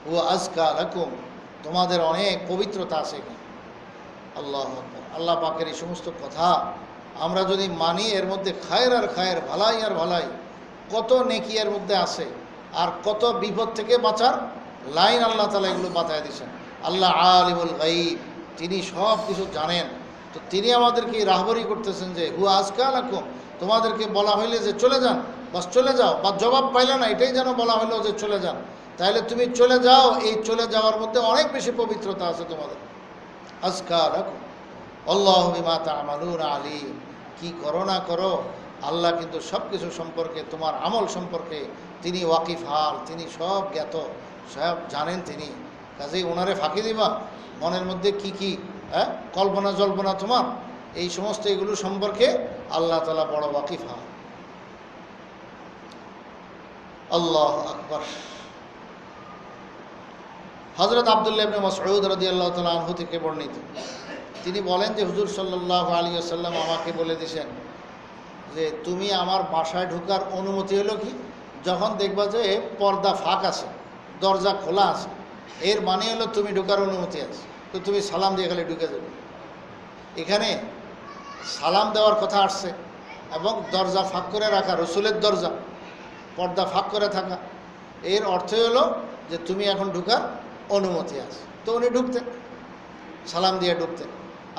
ও আজকা লাকুম, তোমাদের অনেক পবিত্রতা আছে এখানে। আল্লাহু আকবার। আল্লাহ পাকের এই সমস্ত কথা আমরা যদি মানি, এর মধ্যে খায়ের আর খায়ের, ভালাই আর ভালাই, কত নেকি এর মধ্যে আছে, আর কত বিপদ থেকে বাঁচার লাইন আল্লাহ তাআলা এগুলো বাতায় দিয়েছেন। আল্লাহ আলিমুল গায়ব, তিনি সব কিছু জানেন। তো তিনি আমাদেরকে রাহবরি করতেছেন যে হুয়া আজকা লাকুম, তোমাদেরকে বলা হইলে যে চলে যান, বাস চলে যাও, বা জবাব পাইলে না এটাই যেন বলা হইলো যে চলে যান, তাহলে তুমি চলে যাও। এই চলে যাওয়ার মধ্যে অনেক বেশি পবিত্রতা আছে তোমাদের। আজকা লাকুম আল্লাহু বিমা তা'মালুনা আলীম, কি করো না করো আল্লাহ কিন্তু সব কিছু সম্পর্কে, তোমার আমল সম্পর্কে তিনি ওয়াকিফ হাল, তিনি সব জ্ঞাত, সব জানেন তিনি। কাজেই ওনারে ফাঁকি দিবা, মনের মধ্যে কি কি কল্পনা জল্পনা তোমার, এই সমস্ত এগুলো সম্পর্কে আল্লাহ তাআলা বড় ওয়াকিফ হাল। আল্লাহু আকবার। হযরত আব্দুল্লাহ ইবনে মাসউদ রাদিয়াল্লাহু তাআলা আনহু থেকে বর্ণিত, তিনি বলেন যে হুজুর সাল্লাল্লাহু আলাইহি ওয়াসাল্লাম আমাকে বলে দিয়েছেন যে তুমি আমার বাসায় ঢোকার অনুমতি হলো কি, যখন দেখবা যে পর্দা ফাঁক আছে, দরজা খোলা আছে, এর মানে হলো তুমি ঢোকার অনুমতি আছে। তো তুমি সালাম দিয়ে খালি ঢুকে যাবে। এখানে সালাম দেওয়ার কথা আসছে, এবং দরজা ফাঁক করে রাখা, রসুলের দরজা পর্দা ফাঁক করে থাকা, এর অর্থ হলো যে তুমি এখন ঢোকার অনুমতি আছে। তো উনি ঢুকতেন, সালাম দিয়ে ঢুকতেন।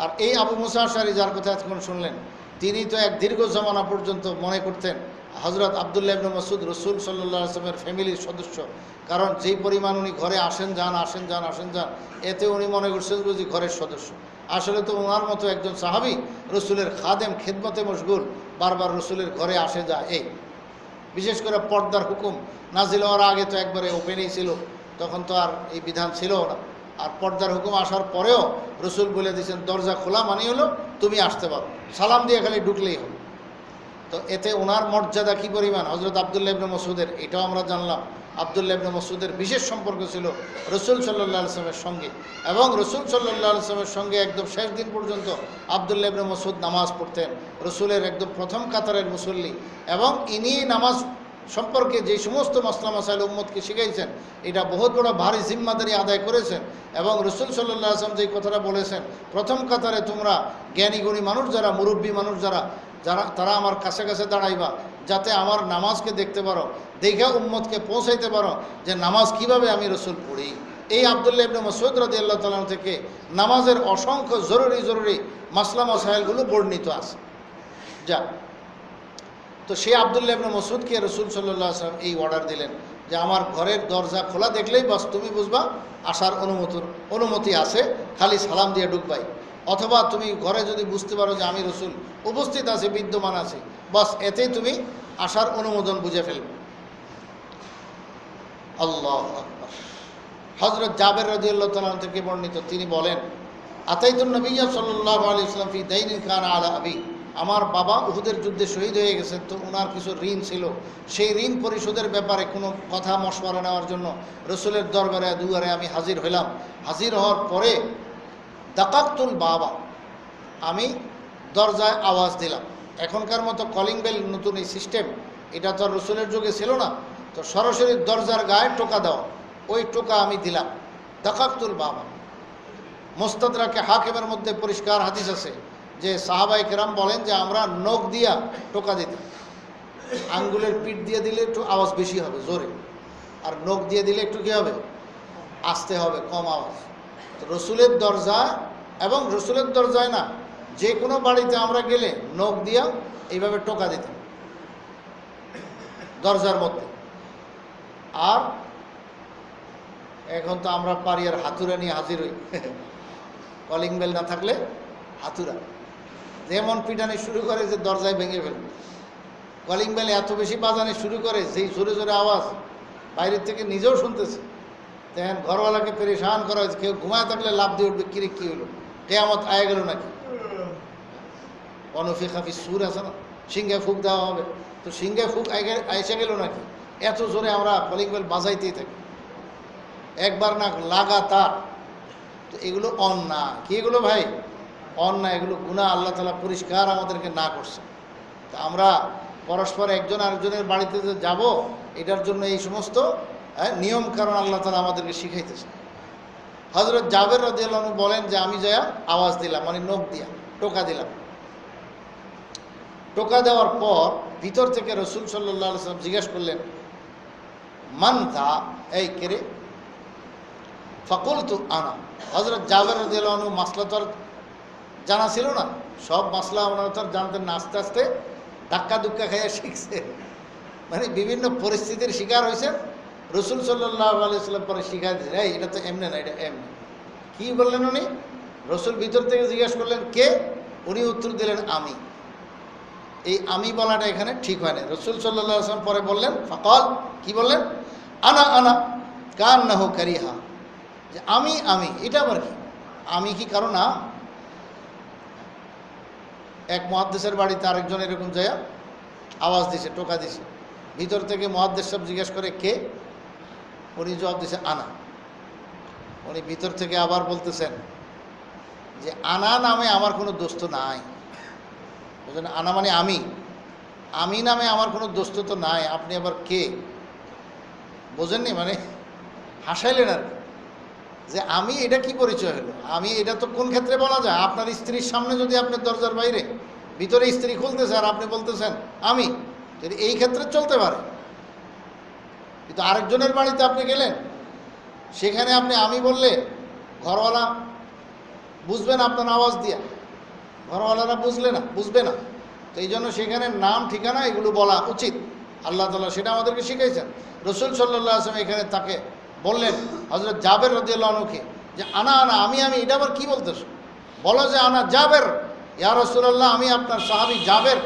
আর এই আবু মুসা আশআরী যার কথা এখন শুনলেন, তিনি তো এক দীর্ঘ জমানা পর্যন্ত মনে করতেন হযরত আব্দুল্লাহ ইবনে মাসউদ রসুল সাল্লাল্লাহু আলাইহি ওয়াসাল্লামের ফ্যামিলির সদস্য। কারণ যেই পরিমাণ উনি ঘরে আসেন যান আসেন যান আসেন যান, এতে উনি মনে করছেন যে ঘরের সদস্য। আসলে তো ওনার মতো একজন সাহাবী, রসুলের খাদেম, খেদমতে মশগুল, বারবার রসুলের ঘরে আসে যায়। এই বিশেষ করে পর্দার হুকুম নাজিল হওয়ার আগে তো একবারে ওপেনই ছিল, তখন তো আর এই বিধান ছিল না। আর পর্দার হুকুম আসার পরেও রসুল বলে দিয়েছেন দরজা খোলা মানে হলো তুমি আসতে পারো, সালাম দিয়ে খালি ঢুকলেই হলো। তো এতে ওনার মর্যাদা কী পরিমাণ হযরত আব্দুল্লাহ ইবনে মাসউদের, এটাও আমরা জানলাম। আব্দুল্লাহ ইবনে মাসউদের বিশেষ সম্পর্ক ছিল রসুল সাল্লাল্লাহু আলাইহি ওয়াসাল্লামের সঙ্গে, এবং রসুল সাল্লাল্লাহু আলাইহি ওয়াসাল্লামের সঙ্গে একদম শেষ দিন পর্যন্ত আব্দুল্লাহ ইবনে মাসউদ নামাজ পড়তেন, রসুলের একদম প্রথম কাতারের মুসল্লি। এবং ইনি নামাজ সম্পর্কে যে সমস্ত মাসলা মাসাইল উম্মতকে শিখাইছেন, এটা বহুত বড় ভারী জিম্মাদারি আদায় করেছেন। এবং রসুল সাল্লাল্লাহু আলাইহি ওয়াসাল্লাম যেই কথাটা বলেছেন, প্রথম কাতারে তোমরা জ্ঞানী গুণী মানুষ যারা, মুরব্বী মানুষ যারা, তারা আমার কাছে কাছে দাঁড়াইবা, যাতে আমার নামাজকে দেখতে পারো, দেখে উম্মতকে পৌঁছাইতে পারো যে নামাজ কিভাবে আমি রসুল পড়ি। এই আব্দুল্লাহ ইবনে মাসউদ রাদিয়াল্লাহু তাআলা থেকে নামাজের অসংখ্য জরুরি মাসলা মাসাইলগুলো বর্ণিত আছে। যা তো সেই আব্দুল্লাহ ইবনে মাসউদকে রসুল সাল্লাল্লাহু আলাইহি ওয়াসাল্লাম এই অর্ডার দিলেন যে আমার ঘরের দরজা খোলা দেখলেই বাস তুমি বুঝবা আসার অনুমতি আছে, খালি সালাম দিয়ে ঢুকবাই। অথবা তুমি ঘরে যদি বুঝতে পারো যে আমি রসুল উপস্থিত আছি, বিদ্যমান আছি, বাস এতেই তুমি আসার অনুমোদন বুঝে ফেলবে। আল্লাহু আকবার। হযরত জাবের রাদিয়াল্লাহু তাআলা থেকে বর্ণিত, তিনি বলেন আতাইতুন নবিয়্য সাল্লাল্লাহু আলাইহি ওয়াসাল্লাম ফি দাইনিন কানা আলা আবি, আমার বাবা উহুদের যুদ্ধে শহীদ হয়ে গেছেন, তো ওনার কিছু ঋণ ছিল, সেই ঋণ পরিশোধের ব্যাপারে কোনো কথা মশওয়ারা নেওয়ার জন্য রসুলের দরবারে দুয়ারে আমি হাজির হইলাম। হাজির হওয়ার পরে দাকাতুল বাবা, আমি দরজায় আওয়াজ দিলাম। এখনকার মতো কলিং বেল নতুন এই সিস্টেম, এটা তো রসুলের যুগে ছিল না, তো সরাসরি দরজার গায়ে টোকা দেওয়া, ওই টোকা আমি দিলাম। দাকাতুল বাবা, মুস্তাদরাকে হাকিমের মধ্যে পরিষ্কার হাদিস আছে যে সাহাবায়ে কেরাম বলেন যে আমরা নখ দিয়া টোকা দিতাম। আঙ্গুলের পিঠ দিয়ে দিলে একটু আওয়াজ বেশি হবে, জোরে, আর নখ দিয়ে দিলে একটু কী হবে, আস্তে হবে, কম আওয়াজ। তো রসুলের দরজা এবং রসুলের দরজায় না, যে কোনো বাড়িতে আমরা গেলে নখ দিয়া এইভাবে টোকা দিতাম দরজার মধ্যে। আর এখন তো আমরা পারি আর হাতুড়া নিয়ে হাজির হই কলিং বেল না থাকলে হাতুড়া, যেমন পিটানি শুরু করে যে দরজায় ভেঙে ফেলবে। কলিং বেল এত বেশি বাজানো শুরু করে, যেই জোরে জোরে আওয়াজ বাইরের থেকে নিজেও শুনতেছে। দেখেন ঘরওয়ালাকে পেরেশান করা হয়েছে, কেউ ঘুমায় থাকলে লাভ দিয়ে উঠবে, কিরে কী হলো, কেয়ামত আয়া গেল নাকি। অনফি খাফি সুর আছে না, সিংহায় ফুক দেওয়া হবে, তো সিংহায় ফুক আইসা গেল নাকি, এত জোরে আমরা কলিং বেল বাজাইতেই থাকি একবার না লাগাতার। তো এগুলো অন্যায়। কি এগুলো ভাই? অন্যায়, এগুলো গুনাহ। আল্লাহ তাআলা পরিষ্কার আমাদেরকে না করছে। তা আমরা পরস্পর একজন আরেকজনের বাড়িতে যে যাব, এটার জন্য এই সমস্ত নিয়ম কারণ আল্লাহ তাআলা আমাদেরকে শিখাইতেছে। হযরত জাবের রাদিয়াল্লাহু আনহু বলেন যে আমি যায়া আওয়াজ দিলাম, মানে নখ দিয়া টোকা দিলাম। টোকা দেওয়ার পর ভিতর থেকে রাসূল সাল্লাল্লাহু আলাইহি ওয়াসাল্লাম জিজ্ঞেস করলেন, মান তা, এই কে রে? ফাকুলতু আনা। হযরত জাবের রাদিয়াল্লাহু আনহু মাসলা তো আর জানা ছিল না, সব মাসলা ওনারা তো আর জানতেন না, আস্তে আস্তে ধাক্কা দুক্কা খাইয়া শিখছে, মানে বিভিন্ন পরিস্থিতির শিকার হয়েছেন। রাসূল সাল্লাল্লাহু আলাইহি ওয়াসাল্লাম পরে শিখাই দিয়েছেন, এই এটা তো এমনি না, এটা এমনি। কী বললেন উনি? রাসূল ভিতর থেকে জিজ্ঞেস করলেন কে? উনি উত্তর দিলেন আমি। এই আমি বলাটা এখানে ঠিক হয় না। রাসূল সাল্লাল্লাহু আলাইহি ওয়াসাল্লাম পরে বললেন ফাকাল, কি বললেন? আনা আনা কান্নাহু কারিহা, যে আমি আমি, এটা আবার কি? আমি কি কারো না? এক মুহাদ্দিসের বাড়িতে আরেকজন এরকম যায় আওয়াজ দিছে, টোকা দিছে। ভিতর থেকে মুহাদ্দিস সাহেব জিজ্ঞেস করে কে? উনি জবাব দিছে আনা। উনি ভিতর থেকে আবার বলতেছেন যে আনা নামে আমার কোনো দোস্ত নাই। বুঝলেন? আনা মানে আমি, আমি নামে আমার কোনো দোস্ত তো নাই, আপনি আবার কে? বোঝেননি? মানে হাসাইলেন আর কি, যে আমি, এটা কি পরিচয় হলো? আমি, এটা তো কোন ক্ষেত্রে বলা যায়? আপনার স্ত্রীর সামনে যদি আপনার দরজার বাইরে, ভিতরে স্ত্রী খুলতেছে আর আপনি বলতেছেন আমি, যদি এই ক্ষেত্রে চলতে পারে। কিন্তু আরেকজনের বাড়িতে আপনি গেলেন, সেখানে আপনি আমি বললে ঘরওয়ালা বুঝবে না আপনার আওয়াজ দিয়া, ঘরওয়ালারা বুঝবে না। তো এই জন্য সেখানে নাম ঠিকানা এগুলো বলা উচিত। আল্লাহ তাআলা সেটা আমাদেরকে শিখাইছেন। রাসূল সাল্লাল্লাহু আলাইহি ওয়াসাল্লাম এখানে তাকে বললেন, হযরত জাবের রাদিয়াল্লাহু আনহুকে, যে আনা আনা, আমি আমি, এটা আবার কী বলতেছ? বলো যে আনা জাবের, ইয়া রাসূলুল্লাহ, আমি আপনার সাহাবী জাবের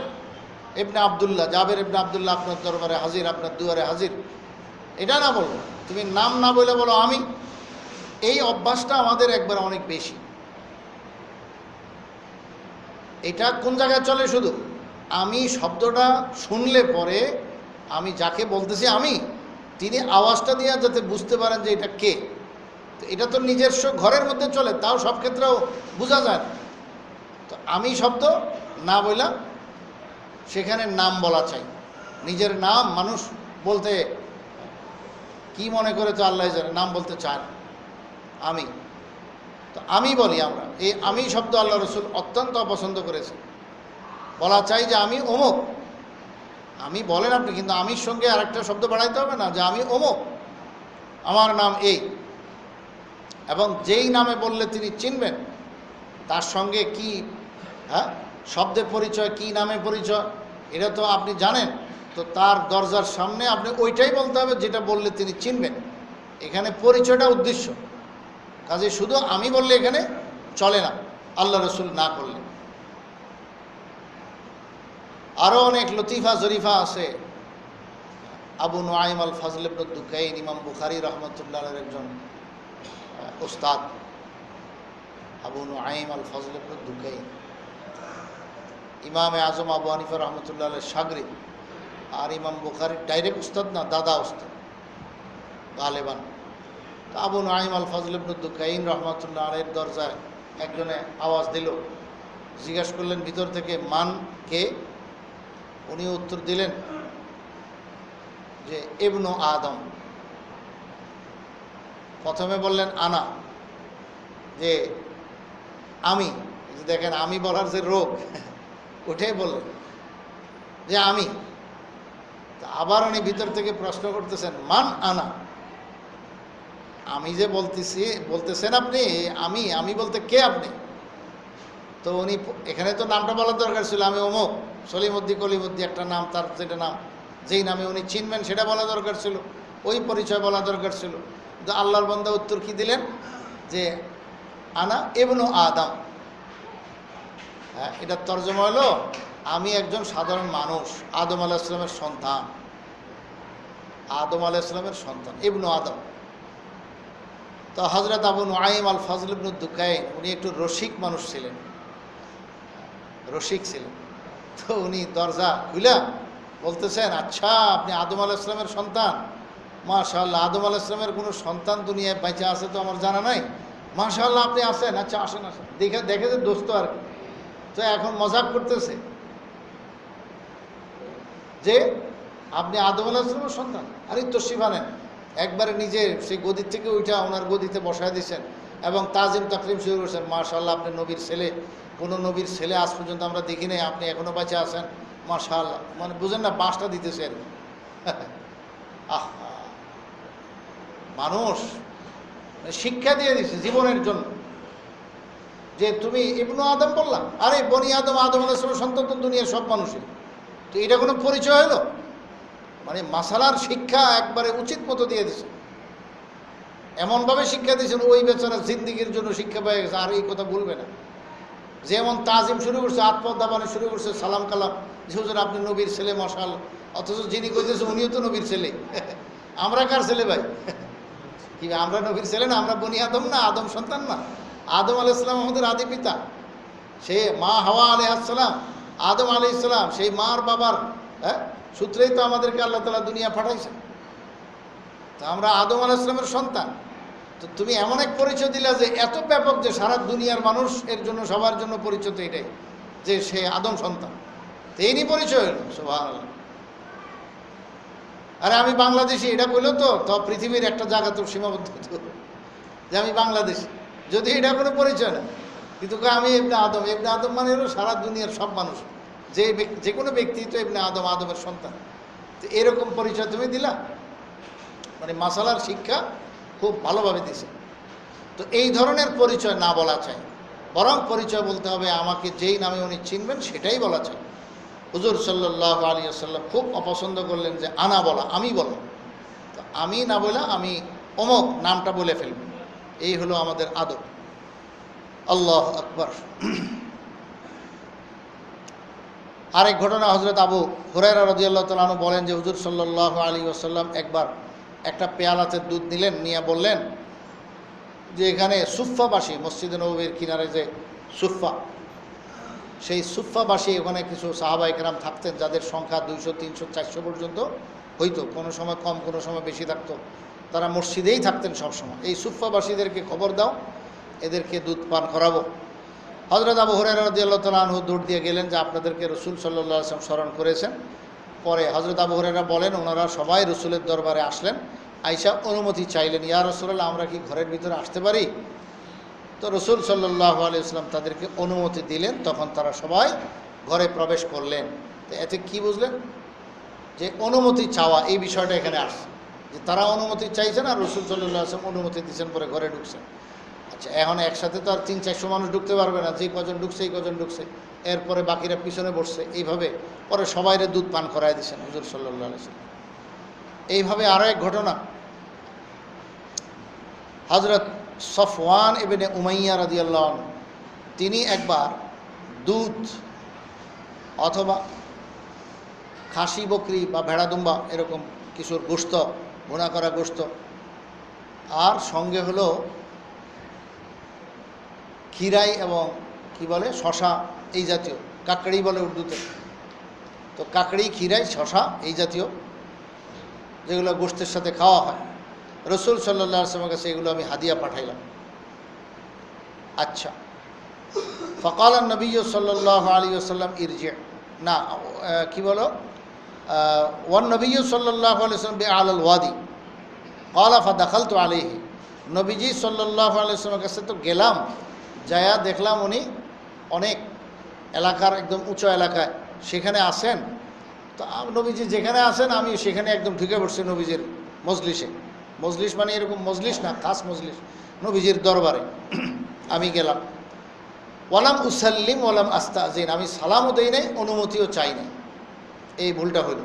ইবনে আব্দুল্লাহ, জাবের ইবনে আব্দুল্লাহ আপনার দরবারে হাজির, আপনার দুয়ারে হাজির। এটা না বলো, তুমি নাম না বলে বলো আমি। এই অভ্যাসটা আমাদের একবার অনেক বেশি। এটা কোন জায়গায় চলে? শুধু আমি শব্দটা শুনলে পরে আমি যাকে বলতেছি আমি, তিনি আওয়াজটা দিয়ে যাতে বুঝতে পারেন যে এটা কে। তো এটা তো নিজস্ব ঘরের মধ্যে চলে, তাও সব ক্ষেত্রেও বোঝা যায় না। তো আমি শব্দ না বললাম, সেখানে নাম বলা চাই। নিজের নাম মানুষ বলতে কি মনে করে তো আল্লাহ জানে, নাম বলতে চায় না। আমি, তো আমি বলি আমরা, এই আমি শব্দ আল্লাহ রসুল অত্যন্ত অপছন্দ করেছে। বলা চাই যে আমি অমুক, আমি বলেন আপনি, কিন্তু আমির সঙ্গে আরেকটা শব্দ বাড়াইতে হবে না, যে আমি অমুক, আমার নাম এই। এবং যেই নামে বললে তিনি চিনবেন, তার সঙ্গে কি শব্দে পরিচয়, কি নামে পরিচয়, এটা তো আপনি জানেন। তো তার দরজার সামনে আপনি ওইটাই বলতে হবে যেটা বললে তিনি চিনবেন। এখানে পরিচয়টা উদ্দেশ্য, কাজে শুধু আমি বললে এখানে চলে না, আল্লাহ রসুল না করলে। আরও অনেক লতিফা জরিফা আছে। আবু নুআইম আল ফাজল ইবনে দুকাইন, ইমাম বুখারী রহমতুল্লাহর একজন উস্তাদ। আবু নুআইম আল ফাজল ইবনে দুকাইন ইমামে আজম আবু হানিফা রহমতুল্লাহর শাগরিদ, আর ইমাম বুখারীর ডাইরেক্ট উস্তাদ না, দাদা উস্তাদ গালেবান। তো আবু নুআইম আল ফাজল ইবনে দুকাইন রহমতুল্লাহ আলাইহির দরজায় একজনে আওয়াজ দিল, জিজ্ঞেস করলেন ভিতর থেকে, মান, কে? উনি উত্তর দিলেন যে ইবনু আদম। প্রথমে বললেন আনা, যে আমি, দেখেন আমি বলার যে রোগ, ওটাই বললেন যে আমি। আবার উনি ভিতর থেকে প্রশ্ন করতেছেন, মান আনা, আমি যে বলতেছেন আপনি আমি, আমি বলতে কে আপনি? তো উনি এখানে তো নামটা বলার দরকার ছিল, আমি অমুক সলিমুদ্দি কলিমুদ্দি একটা নাম, তার যেটা নাম যেই নামে উনি চিনবেন সেটা বলা দরকার ছিল, ওই পরিচয় বলা দরকার ছিল। কিন্তু আল্লাহর বান্দা উত্তর কি দিলেন যে আনা ইবনু আদম। হ্যাঁ, এটার তর্জমা হলো আমি একজন সাধারণ মানুষ, আদম আলাইহিস সালামের সন্তান, আদম আলাইহিস সালামের সন্তান ইবনু আদম। তো হযরত আবু নুআইম আল ফজল ইবনু দুকাইন উনি একটু রসিক মানুষ ছিলেন, রসিক ছিলেন। তো উনি দরজা খুলে বলতেছেন, আচ্ছা আপনি আদম আলাইহিস সালামের সন্তান, মাশাআল্লাহ। আদম আলাইহিস সালামের কোনো সন্তান দুনিয়ায় বেঁচে আছে তো আমার জানা নাই, মাশাআল্লাহ আপনি আসেন, আচ্ছা আসেন আসেন। দেখে যে দোস্ত আর কি, তো এখন মজাক করতেছে যে আপনি আদম আলাইহিস সালামের সন্তান, আরে তশরিফ আনেন। একবারে নিজে সেই গদির থেকে উঠা ওনার গদিতে বসায় দিয়েছেন এবং তাজিম তাকরিম শুরু করছেন, মাশাআল্লাহ আপনি নবীর ছেলে, কোনো নবীর ছেলে আজ পর্যন্ত আমরা দেখি নাই, আপনি এখনও বেঁচে আছেন, মাশাআল্লাহ। মানে বুঝেন না, বাঁশটা দিতেছে আর কি। আহ, মানুষ শিক্ষা দিয়ে দিছে জীবনের জন্য যে তুমি ইবনু আদম বললাম, আরে বনি আদম, আদম আলাইহিস সালামের সন্তান তো দুনিয়ার সব মানুষই, তো এটা কোনো পরিচয় হলো? মানে মাসালার শিক্ষা একবারে উচিত মতো দিয়ে দিছে, এমনভাবে শিক্ষা দিয়েছেন ওই বেচারা জিন্দিগির জন্য শিক্ষা পেয়ে গেছে, আর এই কথা বলবে না। যেমন তাজিম শুরু করছে, আত্মা দাবানো শুরু করছে, সালাম কালাম, যে হুজুর আপনি নবীর ছেলে মাশাআল্লাহ, অথচ যিনি কইতেছে উনিও তো নবীর ছেলে। আমরা কার ছেলে ভাই? কি আমরা নবীর ছেলে না? আমরা বনি আদম না? আদম সন্তান না? আদম আলাইহিস সালাম আমাদের আদি পিতা, সে মা হাওয়া আলাইহিস সালাম, আদম আলাইহিস সালাম সেই মার বাবার সূত্রেই তো আমাদেরকে আল্লাহ তাআলা দুনিয়া পাঠাইছেন। তো আমরা আদম আলাইহিস সালামের সন্তান। তো তুমি এমন এক পরিচয় দিলা যে এত ব্যাপক যে সারা দুনিয়ার মানুষ এর জন্য, সবার জন্য পরিচয় তো এটাই যে সে আদম সন্তান। তো এই নিয়ে পরিচয় হলো, সুবহানাল্লাহ। আরে আমি বাংলাদেশি এটা বললেও তো পৃথিবীর একটা জায়গা তো সীমাবদ্ধ, যে আমি বাংলাদেশি, যদি এটা কোনো পরিচয় না। কিন্তু আমি ইবনে আদম, ইবনে আদম মানে হলো সারা দুনিয়ার সব মানুষ, যে কোনো ব্যক্তি তো ইবনে আদম, আদমের সন্তান। তো এরকম পরিচয় তুমি দিলা, মানে মাসালার শিক্ষা খুব ভালোভাবে দিছে। তো এই ধরনের পরিচয় না বলা চাই, বরং পরিচয় বলতে হবে আমাকে যেই নামে উনি চিনবেন সেটাই বলা চাই। হুজুর সাল্লাল্লাহু আলাইহি ওয়াসাল্লাম খুব অপছন্দ করলেন যে আনা বলা, আমি বলা। তো আমি না বলে আমি অমুক নামটা বলে ফেলব, এই হলো আমাদের আদব। আল্লাহু আকবার। আরেক ঘটনা, হযরত আবু হুরায়রা রাদিয়াল্লাহু তাআলা আনহু বলেন যে হুজুর সাল্লাল্লাহু আলাইহি ওয়াসাল্লাম একবার একটা পেয়ালাতে দুধ নিলেন, নিয়ে বললেন যে এখানে সুফফাবাসী, মসজিদে নববীর কিনারে যে সুফফা, সেই সুফফাবাসী ওখানে কিছু সাহাবায়ে কেরাম থাকতেন যাদের সংখ্যা 200, 300, 400 পর্যন্ত হইতো, কোনো সময় কম, কোনো সময় বেশি থাকতো। তারা মসজিদেই থাকতেন সবসময়। এই সুফফাবাসীদেরকে খবর দাও, এদেরকে দুধ পান করাবো। হযরত আবু হুরায়রা রাদিয়াল্লাহু তাআলা আনহু দৌড় দিয়ে গেলেন যে আপনাদেরকে রাসূল সাল্লাল্লাহু আলাইহি ওয়াসাল্লাম স্মরণ করেছেন। পরে হযরত আবু হুরায়রা বলেন ওনারা সবাই রাসূলের দরবারে আসলেন, আয়েশা অনুমতি চাইলেন, ইয়া রাসূলুল্লাহ আমরা কি ঘরের ভিতরে আসতে পারি? তো রাসূল সাল্লাল্লাহু আলাইহি ওয়াসাল্লাম তাদেরকে অনুমতি দিলেন, তখন তারা সবাই ঘরে প্রবেশ করলেন। তো এতে কি বুঝলেন? যে অনুমতি চাওয়া, এই বিষয়টা এখানে আসছে, যে তারা অনুমতি চাইছেন আর রাসূল সাল্লাল্লাহু আলাইহি ওয়াসাল্লাম অনুমতি দিয়েছেন, পরে ঘরে ঢুকছেন। আচ্ছা, এখন একসাথে তো আর 300-400 মানুষ ঢুকতে পারবে না, যে কজন ঢুকছে এই কজন ঢুকছে, এরপরে বাকিরা পিছনে বসছে, এইভাবে পরে সবাইরে দুধ পান করায় দিয়েছেন হুজুর সাল্লাল্লাহু আলাইহি ওয়াসাল্লাম। এইভাবে আরও এক ঘটনা, হযরত সফওয়ান ইবনে উমাইয়া রাদিয়াল্লাহু আনহু তিনি একবার দুধ অথবা খাসি বকরি বা ভেড়া দুম্বা এরকম কিছুর গোশত, ভুনা করা গোশত, আর সঙ্গে হলো খিরাই এবং কি বলে শশা, এই জাতীয়, কাকড়ি বলে উর্দুতে, তো কাকড়ি, খিরাই, শশা এই জাতীয় যেগুলো গোশতের সাথে খাওয়া হয়, রাসূল সাল্লাল্লাহু আলাইহি ওয়াসাল্লামের কাছে এগুলো আমি হাদিয়া পাঠাইলাম। আচ্ছা, ফাকাল নবী সাল্লাল্লাহু আলাইহি ওয়াসাল্লাম ইরজি, না কি বলো, ওয়ান নবী সাল্লাল্লাহু আলাইহি ওয়াসাল্লাম বিআলাল ওয়াদি ক্বালা ফাদাখালতু আলাইহি, নবীজি সাল্লাল্লাহু আলাইহি ওয়াসাল্লামের কাছে তো গেলাম, যায়া দেখলাম উনি অনেক এলাকার একদম উঁচু এলাকায় সেখানে আসেন। তো নবীজি যেখানে আসেন আমি সেখানে একদম ঢুকে পড়ছি নবীজির মজলিসে। মজলিস মানে এরকম মজলিস না, খাস মজলিস, নবীজির দরবারে আমি গেলাম। ওয়ালাম উসাল্লিম ওয়ালাম আস্তাজিন, আমি সালামও দেই নাই, অনুমতিও চাই নাই। এই ভুলটা হইল।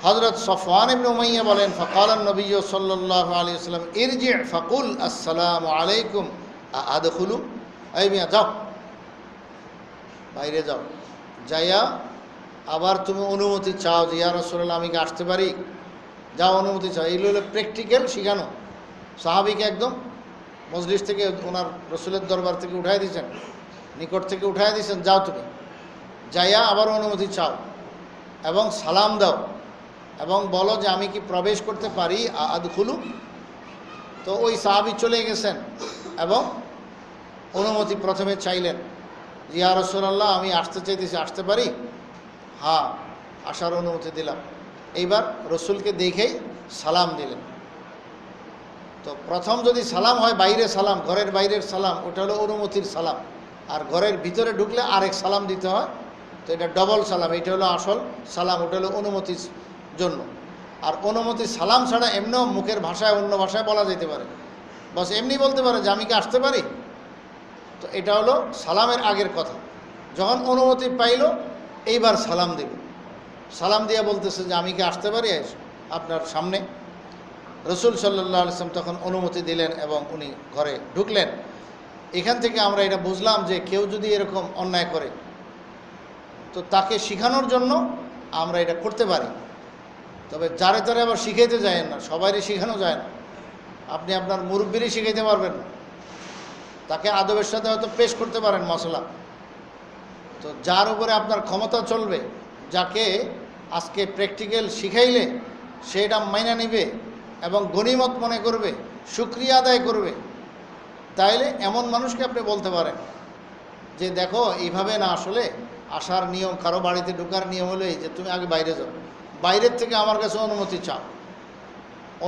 হযরত সফওয়ান ইবনে উমাইয়া বলেন, ফাকালান নবী সাল্লাল্লাহু আলাইহি ওয়াসাল্লাম ইরজি ফাকুল আসসালামু আলাইকুম আদখুলু, এই মিয়া যাও, বাইরে যাও, যাইয়া আবার তুমি অনুমতি চাও যে ইয়া রাসূলুল্লাহ আমি কি আসতে পারি, যাও অনুমতি চাও। এইগুলো হলো প্র্যাকটিক্যাল শিখানো। সাহাবীকে একদম মজলিস থেকে ওনার রসুলের দরবার থেকে উঠাই দিয়েছেন, নিকট থেকে উঠাই দিয়েছেন, যাও তুমি, যাইয়া আবার অনুমতি চাও এবং সালাম দাও এবং বলো যে আমি কি প্রবেশ করতে পারি আদখুলু। তো ওই সাহাবী চলে গেছেন এবং অনুমতি প্রথমে চাইলেন, ইয়া রাসূলুল্লাহ আমি আসতে চাইতেছি, আসতে পারি? হ্যাঁ, আসার অনুমতি দিলাম। এইবার রসুলকে দেখেই সালাম দিলেন। তো প্রথম যদি সালাম হয় বাইরে সালাম, ঘরের বাইরের সালাম, ওটা হলো অনুমতির সালাম। আর ঘরের ভিতরে ঢুকলে আরেক সালাম দিতে হয়, তো এটা ডবল সালাম। এটা হলো আসল সালাম, ওটা হলো অনুমতির জন্য। আর অনুমতি সালাম ছাড়া এমনিও মুখের ভাষায় অন্য ভাষায় বলা যেতে পারে, বাস এমনি বলতে পারে যে আমি কি আসতে পারি। তো এটা হলো সালামের আগের কথা। যখন অনুমতি পাইল এইবার সালাম দিল, সালাম দিয়ে বলতেছে যে আমি কি আসতে পারি আপনার সামনে। রসুল সাল্লাল্লাহু আলাইহি ওয়াসাল্লাম তখন অনুমতি দিলেন এবং উনি ঘরে ঢুকলেন। এখান থেকে আমরা এটা বুঝলাম যে কেউ যদি এরকম অন্যায় করে তো তাকে শিখানোর জন্য আমরা এটা করতে পারি, তবে যারে তারে আবার শিখাইতে যায় না, সবাইরই শেখানো যায় না। আপনি আপনার মুরব্বিরই শিখাইতে পারবেন না, তাকে আদবের সাথে হয়তো পেশ করতে পারেন মশলা। তো যার উপরে আপনার ক্ষমতা চলবে, যাকে আজকে প্র্যাকটিক্যাল শিখাইলে সেটা মাইনা নিবে এবং গনিমত মনে করবে, শুকরিয়া আদায় করবে, তাইলে এমন মানুষকে আপনি বলতে পারেন যে দেখো এইভাবে না, আসলে আসার নিয়ম, কারো বাড়িতে ঢোকার নিয়ম হলো এই যে তুমি আগে বাইরে যাও, বাইরের থেকে আমার কাছে অনুমতি চাও।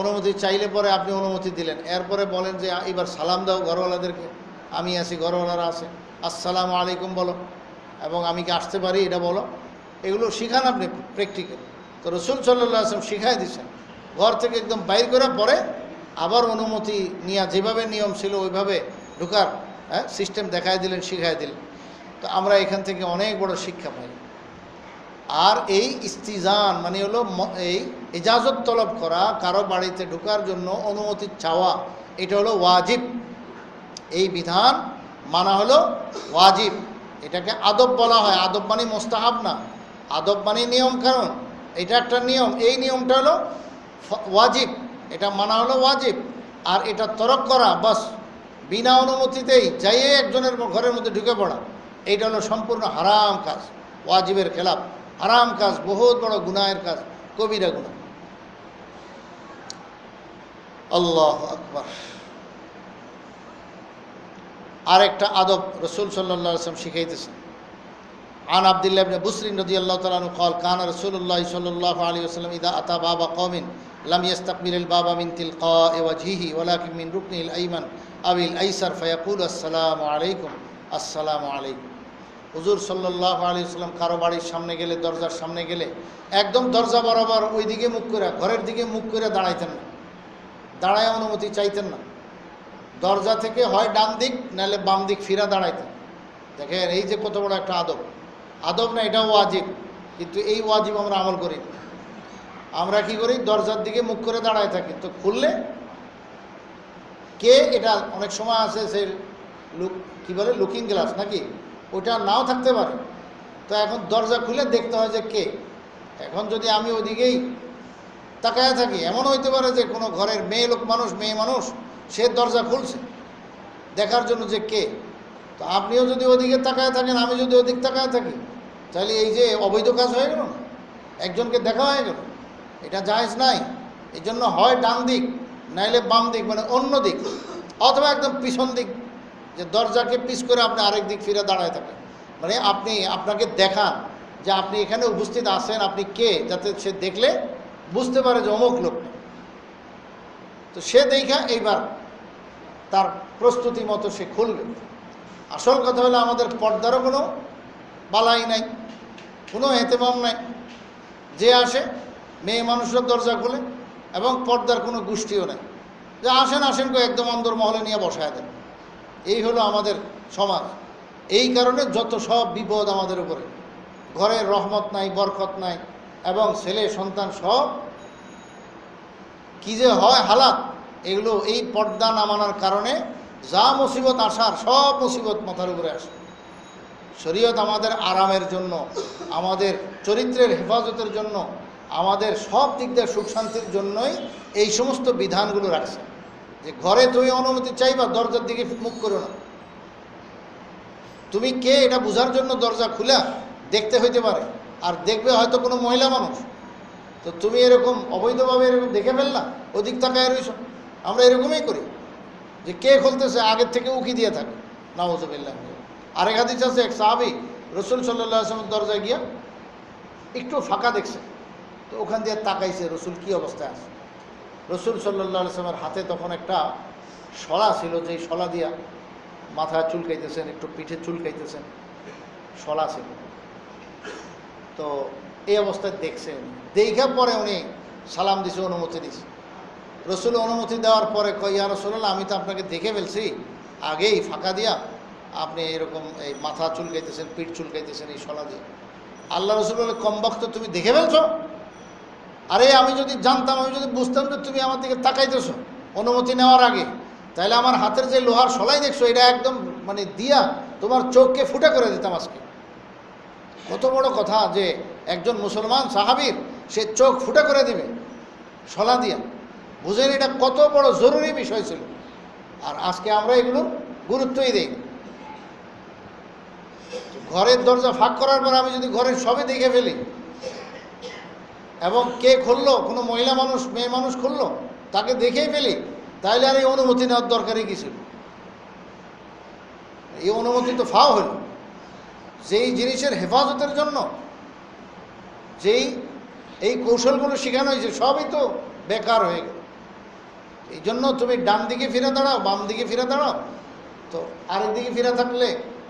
অনুমতি চাইলে পরে আপনি অনুমতি দিলেন, এরপরে বলেন যে এবার সালাম দাও ঘরওয়ালাদেরকে, আমি আছি, ঘরওয়ালারা আছে, আসসালামু আলাইকুম বলো এবং আমি কি আসতে পারি এটা বলো। এগুলো শিখান আপনি প্র্যাকটিক্যাল। তো রসুল সাল্লাল্লাহু আলাইহি ওয়াসাল্লাম শিখাই দিচ্ছেন, ঘর থেকে একদম বাইর করার পরে আবার অনুমতি নিয়ে যেভাবে নিয়ম ছিল ওইভাবে ঢোকার সিস্টেম দেখাই দিলেন, শিখাই দিলেন। তো আমরা এখান থেকে অনেক বড় শিক্ষা পাই। আর এই ইস্তিজান মানে হলো এই ইজাজত তলব করা, কারো বাড়িতে ঢোকার জন্য অনুমতি চাওয়া, এটা হলো ওয়াজিব। এই বিধান মানা হলো ওয়াজিব। এটাকে আদব বলা হয়। আদব মানে মোস্তাহাব না, আদব মানে নিয়ম কানুন। এটা একটা নিয়ম, এই নিয়মটা হলো ওয়াজিব, এটা মানা হলো ওয়াজিব। আর এটা তরক করা, বাস বিনা অনুমতিতেই যাইয়ে একজনের ঘরের মধ্যে ঢুকে পড়া, এইটা হলো সম্পূর্ণ হারাম কাজ, ওয়াজিবের খেলাফ, হারাম কাজ, বহুত বড় গুনাহের কাজ, কবিরা গুনাহ। আল্লাহু আকবার। আর একটা আদব রসুল সাল্লাল্লাহু আলাইহি ওয়াসাল্লাম শিখাইতেছেন। عن عبد الله بن بصر رضي الله تعالى عنه قال كان رسول الله صلى الله عليه وسلم إذا أتى باب قوم لم يستقبل الباب من تلقاء وجهه ولكن من ركنه الأيمن أو الأيسر فيقول السلام عليكم السلام عليكم। হুজুর সাল্লাল্লাহু আলাইহি ওয়াসাল্লাম কারো বাড়ির সামনে গেলে, দরজার সামনে গেলে একদম দরজা বরাবর ওই দিকে মুখ করে, ঘরের দিকে মুখ করে দাঁড়াইতেন না, দাঁড়ায় অনুমতি চাইতেন না। দরজা থেকে হয় ডান দিক নাহলে বাম দিক ফিরা দাঁড়াইতেন। দেখেন এই যে কত বড় একটা আদব। আদব না, এটাও ওয়াজিব, কিন্তু এই ওয়াজিব আমরা আমল করি। আমরা কি করি, দরজার দিকে মুখ করে দাঁড়ায় থাকি। তো খুললে কে, এটা অনেক সময় আছে সে কী বলে লুকিং গ্লাস নাকি, ওটা নাও থাকতে পারে। তো এখন দরজা খুলে দেখতে হয় যে কে। এখন যদি আমি ওইদিকেই তাকায় থাকি, এমন হইতে পারে যে কোনো ঘরের মেয়ে মানুষ সে দরজা খুলছে দেখার জন্য যে কে। তো আপনিও যদি ওদিকে তাকায় থাকেন, আমি যদি ওদিক তাকায় থাকি, তাহলে এই যে অবৈধ কাজ হয়ে গেল, একজনকে দেখা হয়ে গেল, এটা জায়েজ নাই। এই জন্য হয় ডান দিক নাইলে বাম দিক, মানে অন্য দিক, অথবা একদম পিছন দিক, যে দরজাকে পিছ করে আপনি আরেক দিক ফিরে দাঁড়ায় থাকেন, মানে আপনি আপনাকে দেখান যে আপনি এখানে উপস্থিত আছেন, আপনি কে, যাতে সে দেখলে বুঝতে পারে যে অমুক লোক। তো সে দেখা এইবার তার প্রস্তুতি মতো সে খুলবে। আসল কথা হলো আমাদের পর্দারও কোনো বালাই নাই, কোনো এহতেমাম নাই। যে আসে মেয়ে মানুষের দরজা খুলে এবং পর্দার কোনো গোষ্ঠীও নাই যে আসেন আসেন করে একদম অন্দর মহলে নিয়ে বসায় দেন। এই হলো আমাদের সমাজ। এই কারণে যত সব বিপদ আমাদের উপরে, ঘরের রহমত নাই, বরকত নাই, এবং ছেলে সন্তান সব কি যে হয় হালাত, এগুলো এই পর্দা না মানার কারণে যা মুসিবত আসার সব মুসিবত মাথার উপরে আসে। শরীয়ত আমাদের আরামের জন্য, আমাদের চরিত্রের হেফাজতের জন্য, আমাদের সব দিক দিয়ে সুখ শান্তির জন্যই এই সমস্ত বিধানগুলো রাখছে। যে ঘরে তুমি অনুমতি চাইবা, দরজার দিকে মুখ করো না। তুমি কে এটা বোঝার জন্য দরজা খুলে দেখতে হইতে পারে, আর দেখবে হয়তো কোনো মহিলা মানুষ, তো তুমি এরকম অবৈধভাবে এরকম দেখে ফেললা, ওদিক তাকায় রইছ। আমরা এরকমই করি যে কে খুলতেছে আগের থেকে উকি দিয়ে থাকে, নাউযুবিল্লাহ। আরেক হাদিস আছে, এক সাহাবী রাসূল সাল্লাল্লাহু আলাইহি ওয়াসাল্লাম দরজায় গিয়া একটু ফাঁকা দেখছে, তো ওখান দিয়ে তাকাইছে রাসূল কী অবস্থায় আছে। রাসূল সাল্লাল্লাহু আলাইহি ওয়াসাল্লামের হাতে তখন একটা শলা ছিল, যেই শলা দিয়া মাথা চুলকাইতেছেন, একটু পিঠে চুলকাইতেছেন, শলা ছিল। তো এই অবস্থায় দেখছে, দেখা পরে উনি সালাম দিছে, অনুমতি দিছে। রাসূল অনুমতি দেওয়ার পরে কয়, ইয়া রাসূলুল্লাহ, আমি তো আপনাকে দেখে ফেলছি আগেই ফাঁকা দিয়া, আপনি এরকম এই মাথা চুলকাইতেছেন, পিঠ চুলকাইতেছেন এই শলা দিয়ে। আল্লাহ রাসূল বলে, কমবক্ত, তুমি দেখে ফেলছো? আরে আমি যদি জানতাম, আমি যদি বুঝতাম যে তুমি আমার দিকে তাকাইতেছো অনুমতি নেওয়ার আগে, তাহলে আমার হাতের যে লোহার শলাই দেখছো, এটা একদম মানে দিয়া তোমার চোখকে ফুটা করে দিতাম আজকে। কত বড় কথা যে একজন মুসলমান সাহাবীর সে চোখ ফুটা করে দিবে শলা দিয়া। বুঝেন এটা কত বড় জরুরি বিষয় ছিল। আর আজকে আমরা এগুলো গুরুত্বই দেই। ঘরের দরজা ফাঁক করার পর আমি যদি ঘরের সবই দেখে ফেলি, এবং কে খুললো, কোনো মহিলা মানুষ মেয়ে মানুষ খুললো, তাকে দেখেই ফেলি, তাইলে আর এই অনুমতি নেওয়ার দরকারই কি ছিল? এই অনুমতি তো ফাও হল। যেই জিনিসের হেফাজতের জন্য যেই এই কৌশলগুলো শেখানো হয়েছে, সবই তো বেকার হয়ে গেল। এই জন্য তুমি ডান দিকে ফিরে দাঁড়াও, বাম দিকে ফিরে দাঁড়াও, তো আরেক দিকে ফিরে থাকলে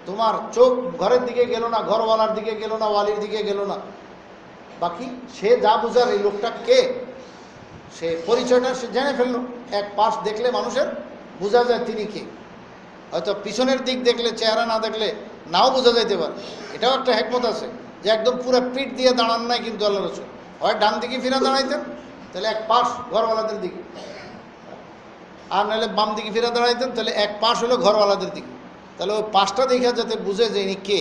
তোমার চোখ ঘরের দিকে গেল না, ঘরওয়ালার দিকে গেল না, ওয়ালির দিকে গেল না। বাকি সে যা বুঝার, এই লোকটা কে, সে পরিচয়টা সে জেনে ফেললো। এক পাশ দেখলে মানুষের বোঝা যায় তিনি কে। হয়তো পিছনের দিক দেখলে, চেহারা না দেখলে নাও বোঝা যাইতে পারে। এটাও একটা হেকমত আছে যে একদম পুরো পিঠ দিয়ে দাঁড়ান নাই কিন্তু আল্লাহ রাসূল, হয় ডান দিকে ফিরে দাঁড়াইতেন, তাহলে এক পাশ ঘরওয়ালাদের দিকে, আর নাহলে বাম দিকে ফিরে দাঁড়াইতেন, তাহলে এক পাশ হলো ঘরওয়ালাদের দিকে। তাহলে ওই পাশটা দেখা যাতে বুঝে যে ইনি কে।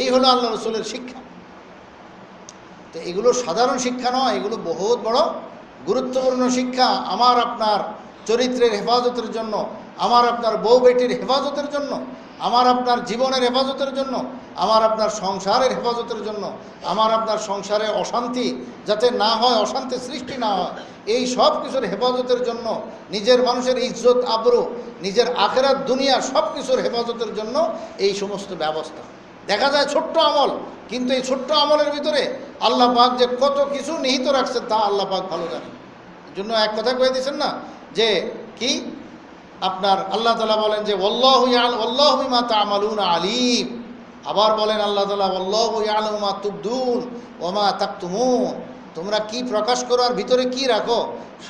এই হলো আল্লাহ রাসূলের শিক্ষা। তো এগুলো সাধারণ শিক্ষা নয়, এগুলো বহুত বড় গুরুত্বপূর্ণ শিক্ষা। আমার আপনার চরিত্রের হেফাজতের জন্য, আমার আপনার বউ বেটির হেফাজতের জন্য, আমার আপনার জীবনের হেফাজতের জন্য, আমার আপনার সংসারের হেফাজতের জন্য, আমার আপনার সংসারে অশান্তি যাতে না হয়, অশান্তি সৃষ্টি না হয়, এই সব কিছুর হেফাজতের জন্য, নিজের মানুষের ইজ্জত আবরু, নিজের আখিরাত দুনিয়া সব কিছুর হেফাজতের জন্য এই সমস্ত ব্যবস্থা। দেখা যায় ছোট্ট আমল, কিন্তু এই ছোট্ট আমলের ভিতরে আল্লাহ পাক যে কত কিছু নিহিত রাখছেন তা আল্লাহ পাক ভালো জানেন। এই জন্য এক কথা কয়ে দিয়েছেন না যে কি আপনার আল্লাহ তাআলা বলেন যে ওয়াল্লাহু বিমা তা'মালুনা আলিম। আবার বলেন আল্লাহ তাআলা ওয়াল্লাহু ইয়ালামু মা তুবদুন ওয়া মা তাকতুমুন। তোমরা কি প্রকাশ করো আর ভিতরে কি রাখো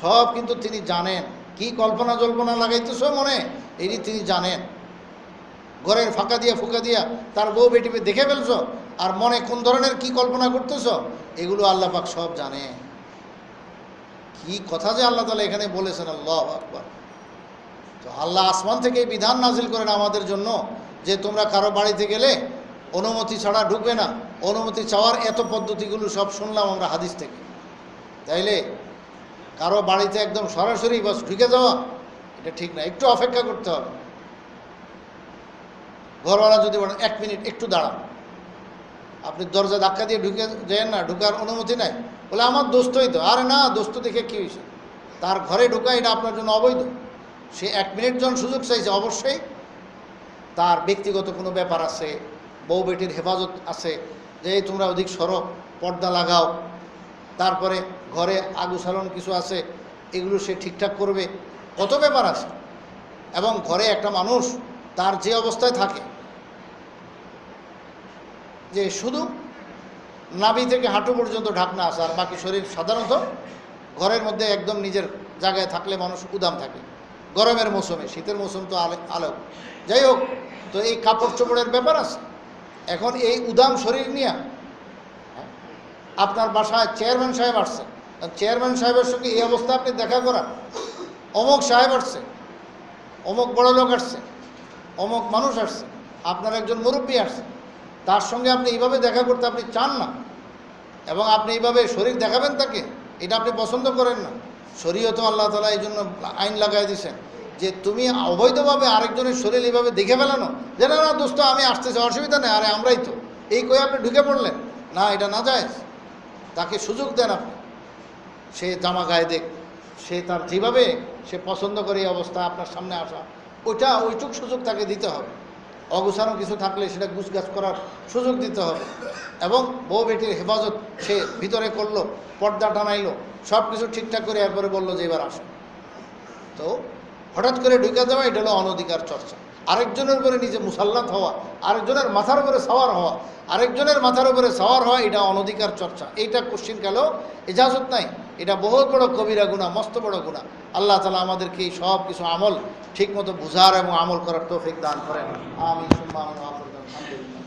সব কিন্তু তিনি জানেন। কি কল্পনা জল্পনা লাগাইতেছো মনে, এটি তিনি জানেন। ঘরের ফাঁকা দিয়া ফুঁকা দিয়া তার বউ বেটিকে দেখে ফেলছো, আর মনে কোন ধরনের কি কল্পনা করতেছো, এগুলো আল্লাহ পাক সব জানে। কি কথা যে আল্লাহ তাআলা এখানে বলেছেন, আল্লাহু আকবার। তো আল্লাহ আসমান থেকে বিধান নাজিল করেন আমাদের জন্য যে তোমরা কারো বাড়িতে গেলে অনুমতি ছাড়া ঢুকবে না। অনুমতি চাওয়ার এত পদ্ধতিগুলো সব শুনলাম আমরা হাদিস থেকে। তাইলে কারো বাড়িতে একদম সরাসরি বাস ঢুকে যাওয়া এটা ঠিক না, একটু অপেক্ষা করতে হবে। ঘরওয়ালা যদি বলেন 1 মিনিট একটু দাঁড়ান, আপনি দরজা ধাক্কা দিয়ে ঢুকে যান না, ঢুকার অনুমতি নাই, বলে আমার দোস্তই তো। আরে না, দোস্ত দেখে কী হয়েছে, তার ঘরে ঢুকা এটা আপনার জন্য অবৈধ। সে 1 মিনিট যখন সুযোগ চাইছে, অবশ্যই তার ব্যক্তিগত কোনো ব্যাপার আছে, বউ বেটির হেফাজত আছে, যে তোমরা অধিক সরব, পর্দা লাগাও, তারপরে ঘরে আগুসালন কিছু আছে, এগুলো সে ঠিকঠাক করবে, কত ব্যাপার আছে। এবং ঘরে একটা মানুষ তার যে অবস্থায় থাকে, যে শুধু নাভি থেকে হাঁটু পর্যন্ত ঢাকনা আছে, আর বাকি শরীর সাধারণত ঘরের মধ্যে একদম নিজের জায়গায় থাকলে মানুষ উদাম থাকে। গরমের মৌসুমে, শীতের মৌসুম তো আলো। যাই হোক, তো এই কাপড় চোপড়ের ব্যাপার আছে। এখন এই উদাম শরীর নিয়ে আপনার বাসায় চেয়ারম্যান সাহেব আসছে, চেয়ারম্যান সাহেবের সঙ্গে এই অবস্থা আপনি দেখা করা, অমুক সাহেব আসছে, অমুক বড় লোক আসছে, অমুক মানুষ আসছে, আপনার একজন মুরব্বী আসছে, তার সঙ্গে আপনি এইভাবে দেখা করতে আপনি চান না, এবং আপনি এইভাবে শরীর দেখাবেন তাকে, এটা আপনি পছন্দ করেন না। শরীয়ত আল্লাহ তাআলা এই জন্য আইন লাগাই দিয়েছেন যে তুমি অবৈধভাবে আরেকজনের শরীর এইভাবে দেখে ফেলানো, যে না না দোস্ত আমি আসতেছি, অসুবিধা নেই, আরে আমরাই তো, এই কয়ে আপনি ঢুকে পড়লেন, না এটা না যায়। তাকে সুযোগ দেন আপনি, সে জামা গায়ে দেখ, সে তার যেভাবে সে পছন্দ করে এই অবস্থা আপনার সামনে আসা, ওইটুক সুযোগ তাকে দিতে হবে। অগুছানো কিছু থাকলে সেটা গুছগাছ করার সুযোগ দিতে হবে, এবং বউ বেটির হেফাজত সে ভিতরে করলো, পর্দা টানাইলো, সব কিছু ঠিকঠাক করে এরপরে বললো যে এবার আসো। তো হঠাৎ করে ঢুকে যাওয়া এটা হলো অনধিকার চর্চা। আরেকজনের উপরে নিজে মুসাল্লাত হওয়া, আরেকজনের মাথার উপরে সাওয়ার হওয়া, আরেকজনের মাথার উপরে সাওয়ার হওয়া, এটা অনধিকার চর্চা। এইটা কোশ্চিন কালেও ইজাজত নাই, এটা বহুত বড় কবিরা গুনাহ, মস্ত বড় গুনাহ। আল্লাহ তাআলা আমাদেরকে এই সব কিছু আমল ঠিকমতো বুঝার এবং আমল করার তৌফিক দান করেন। আমিন সুম্মা আমিন।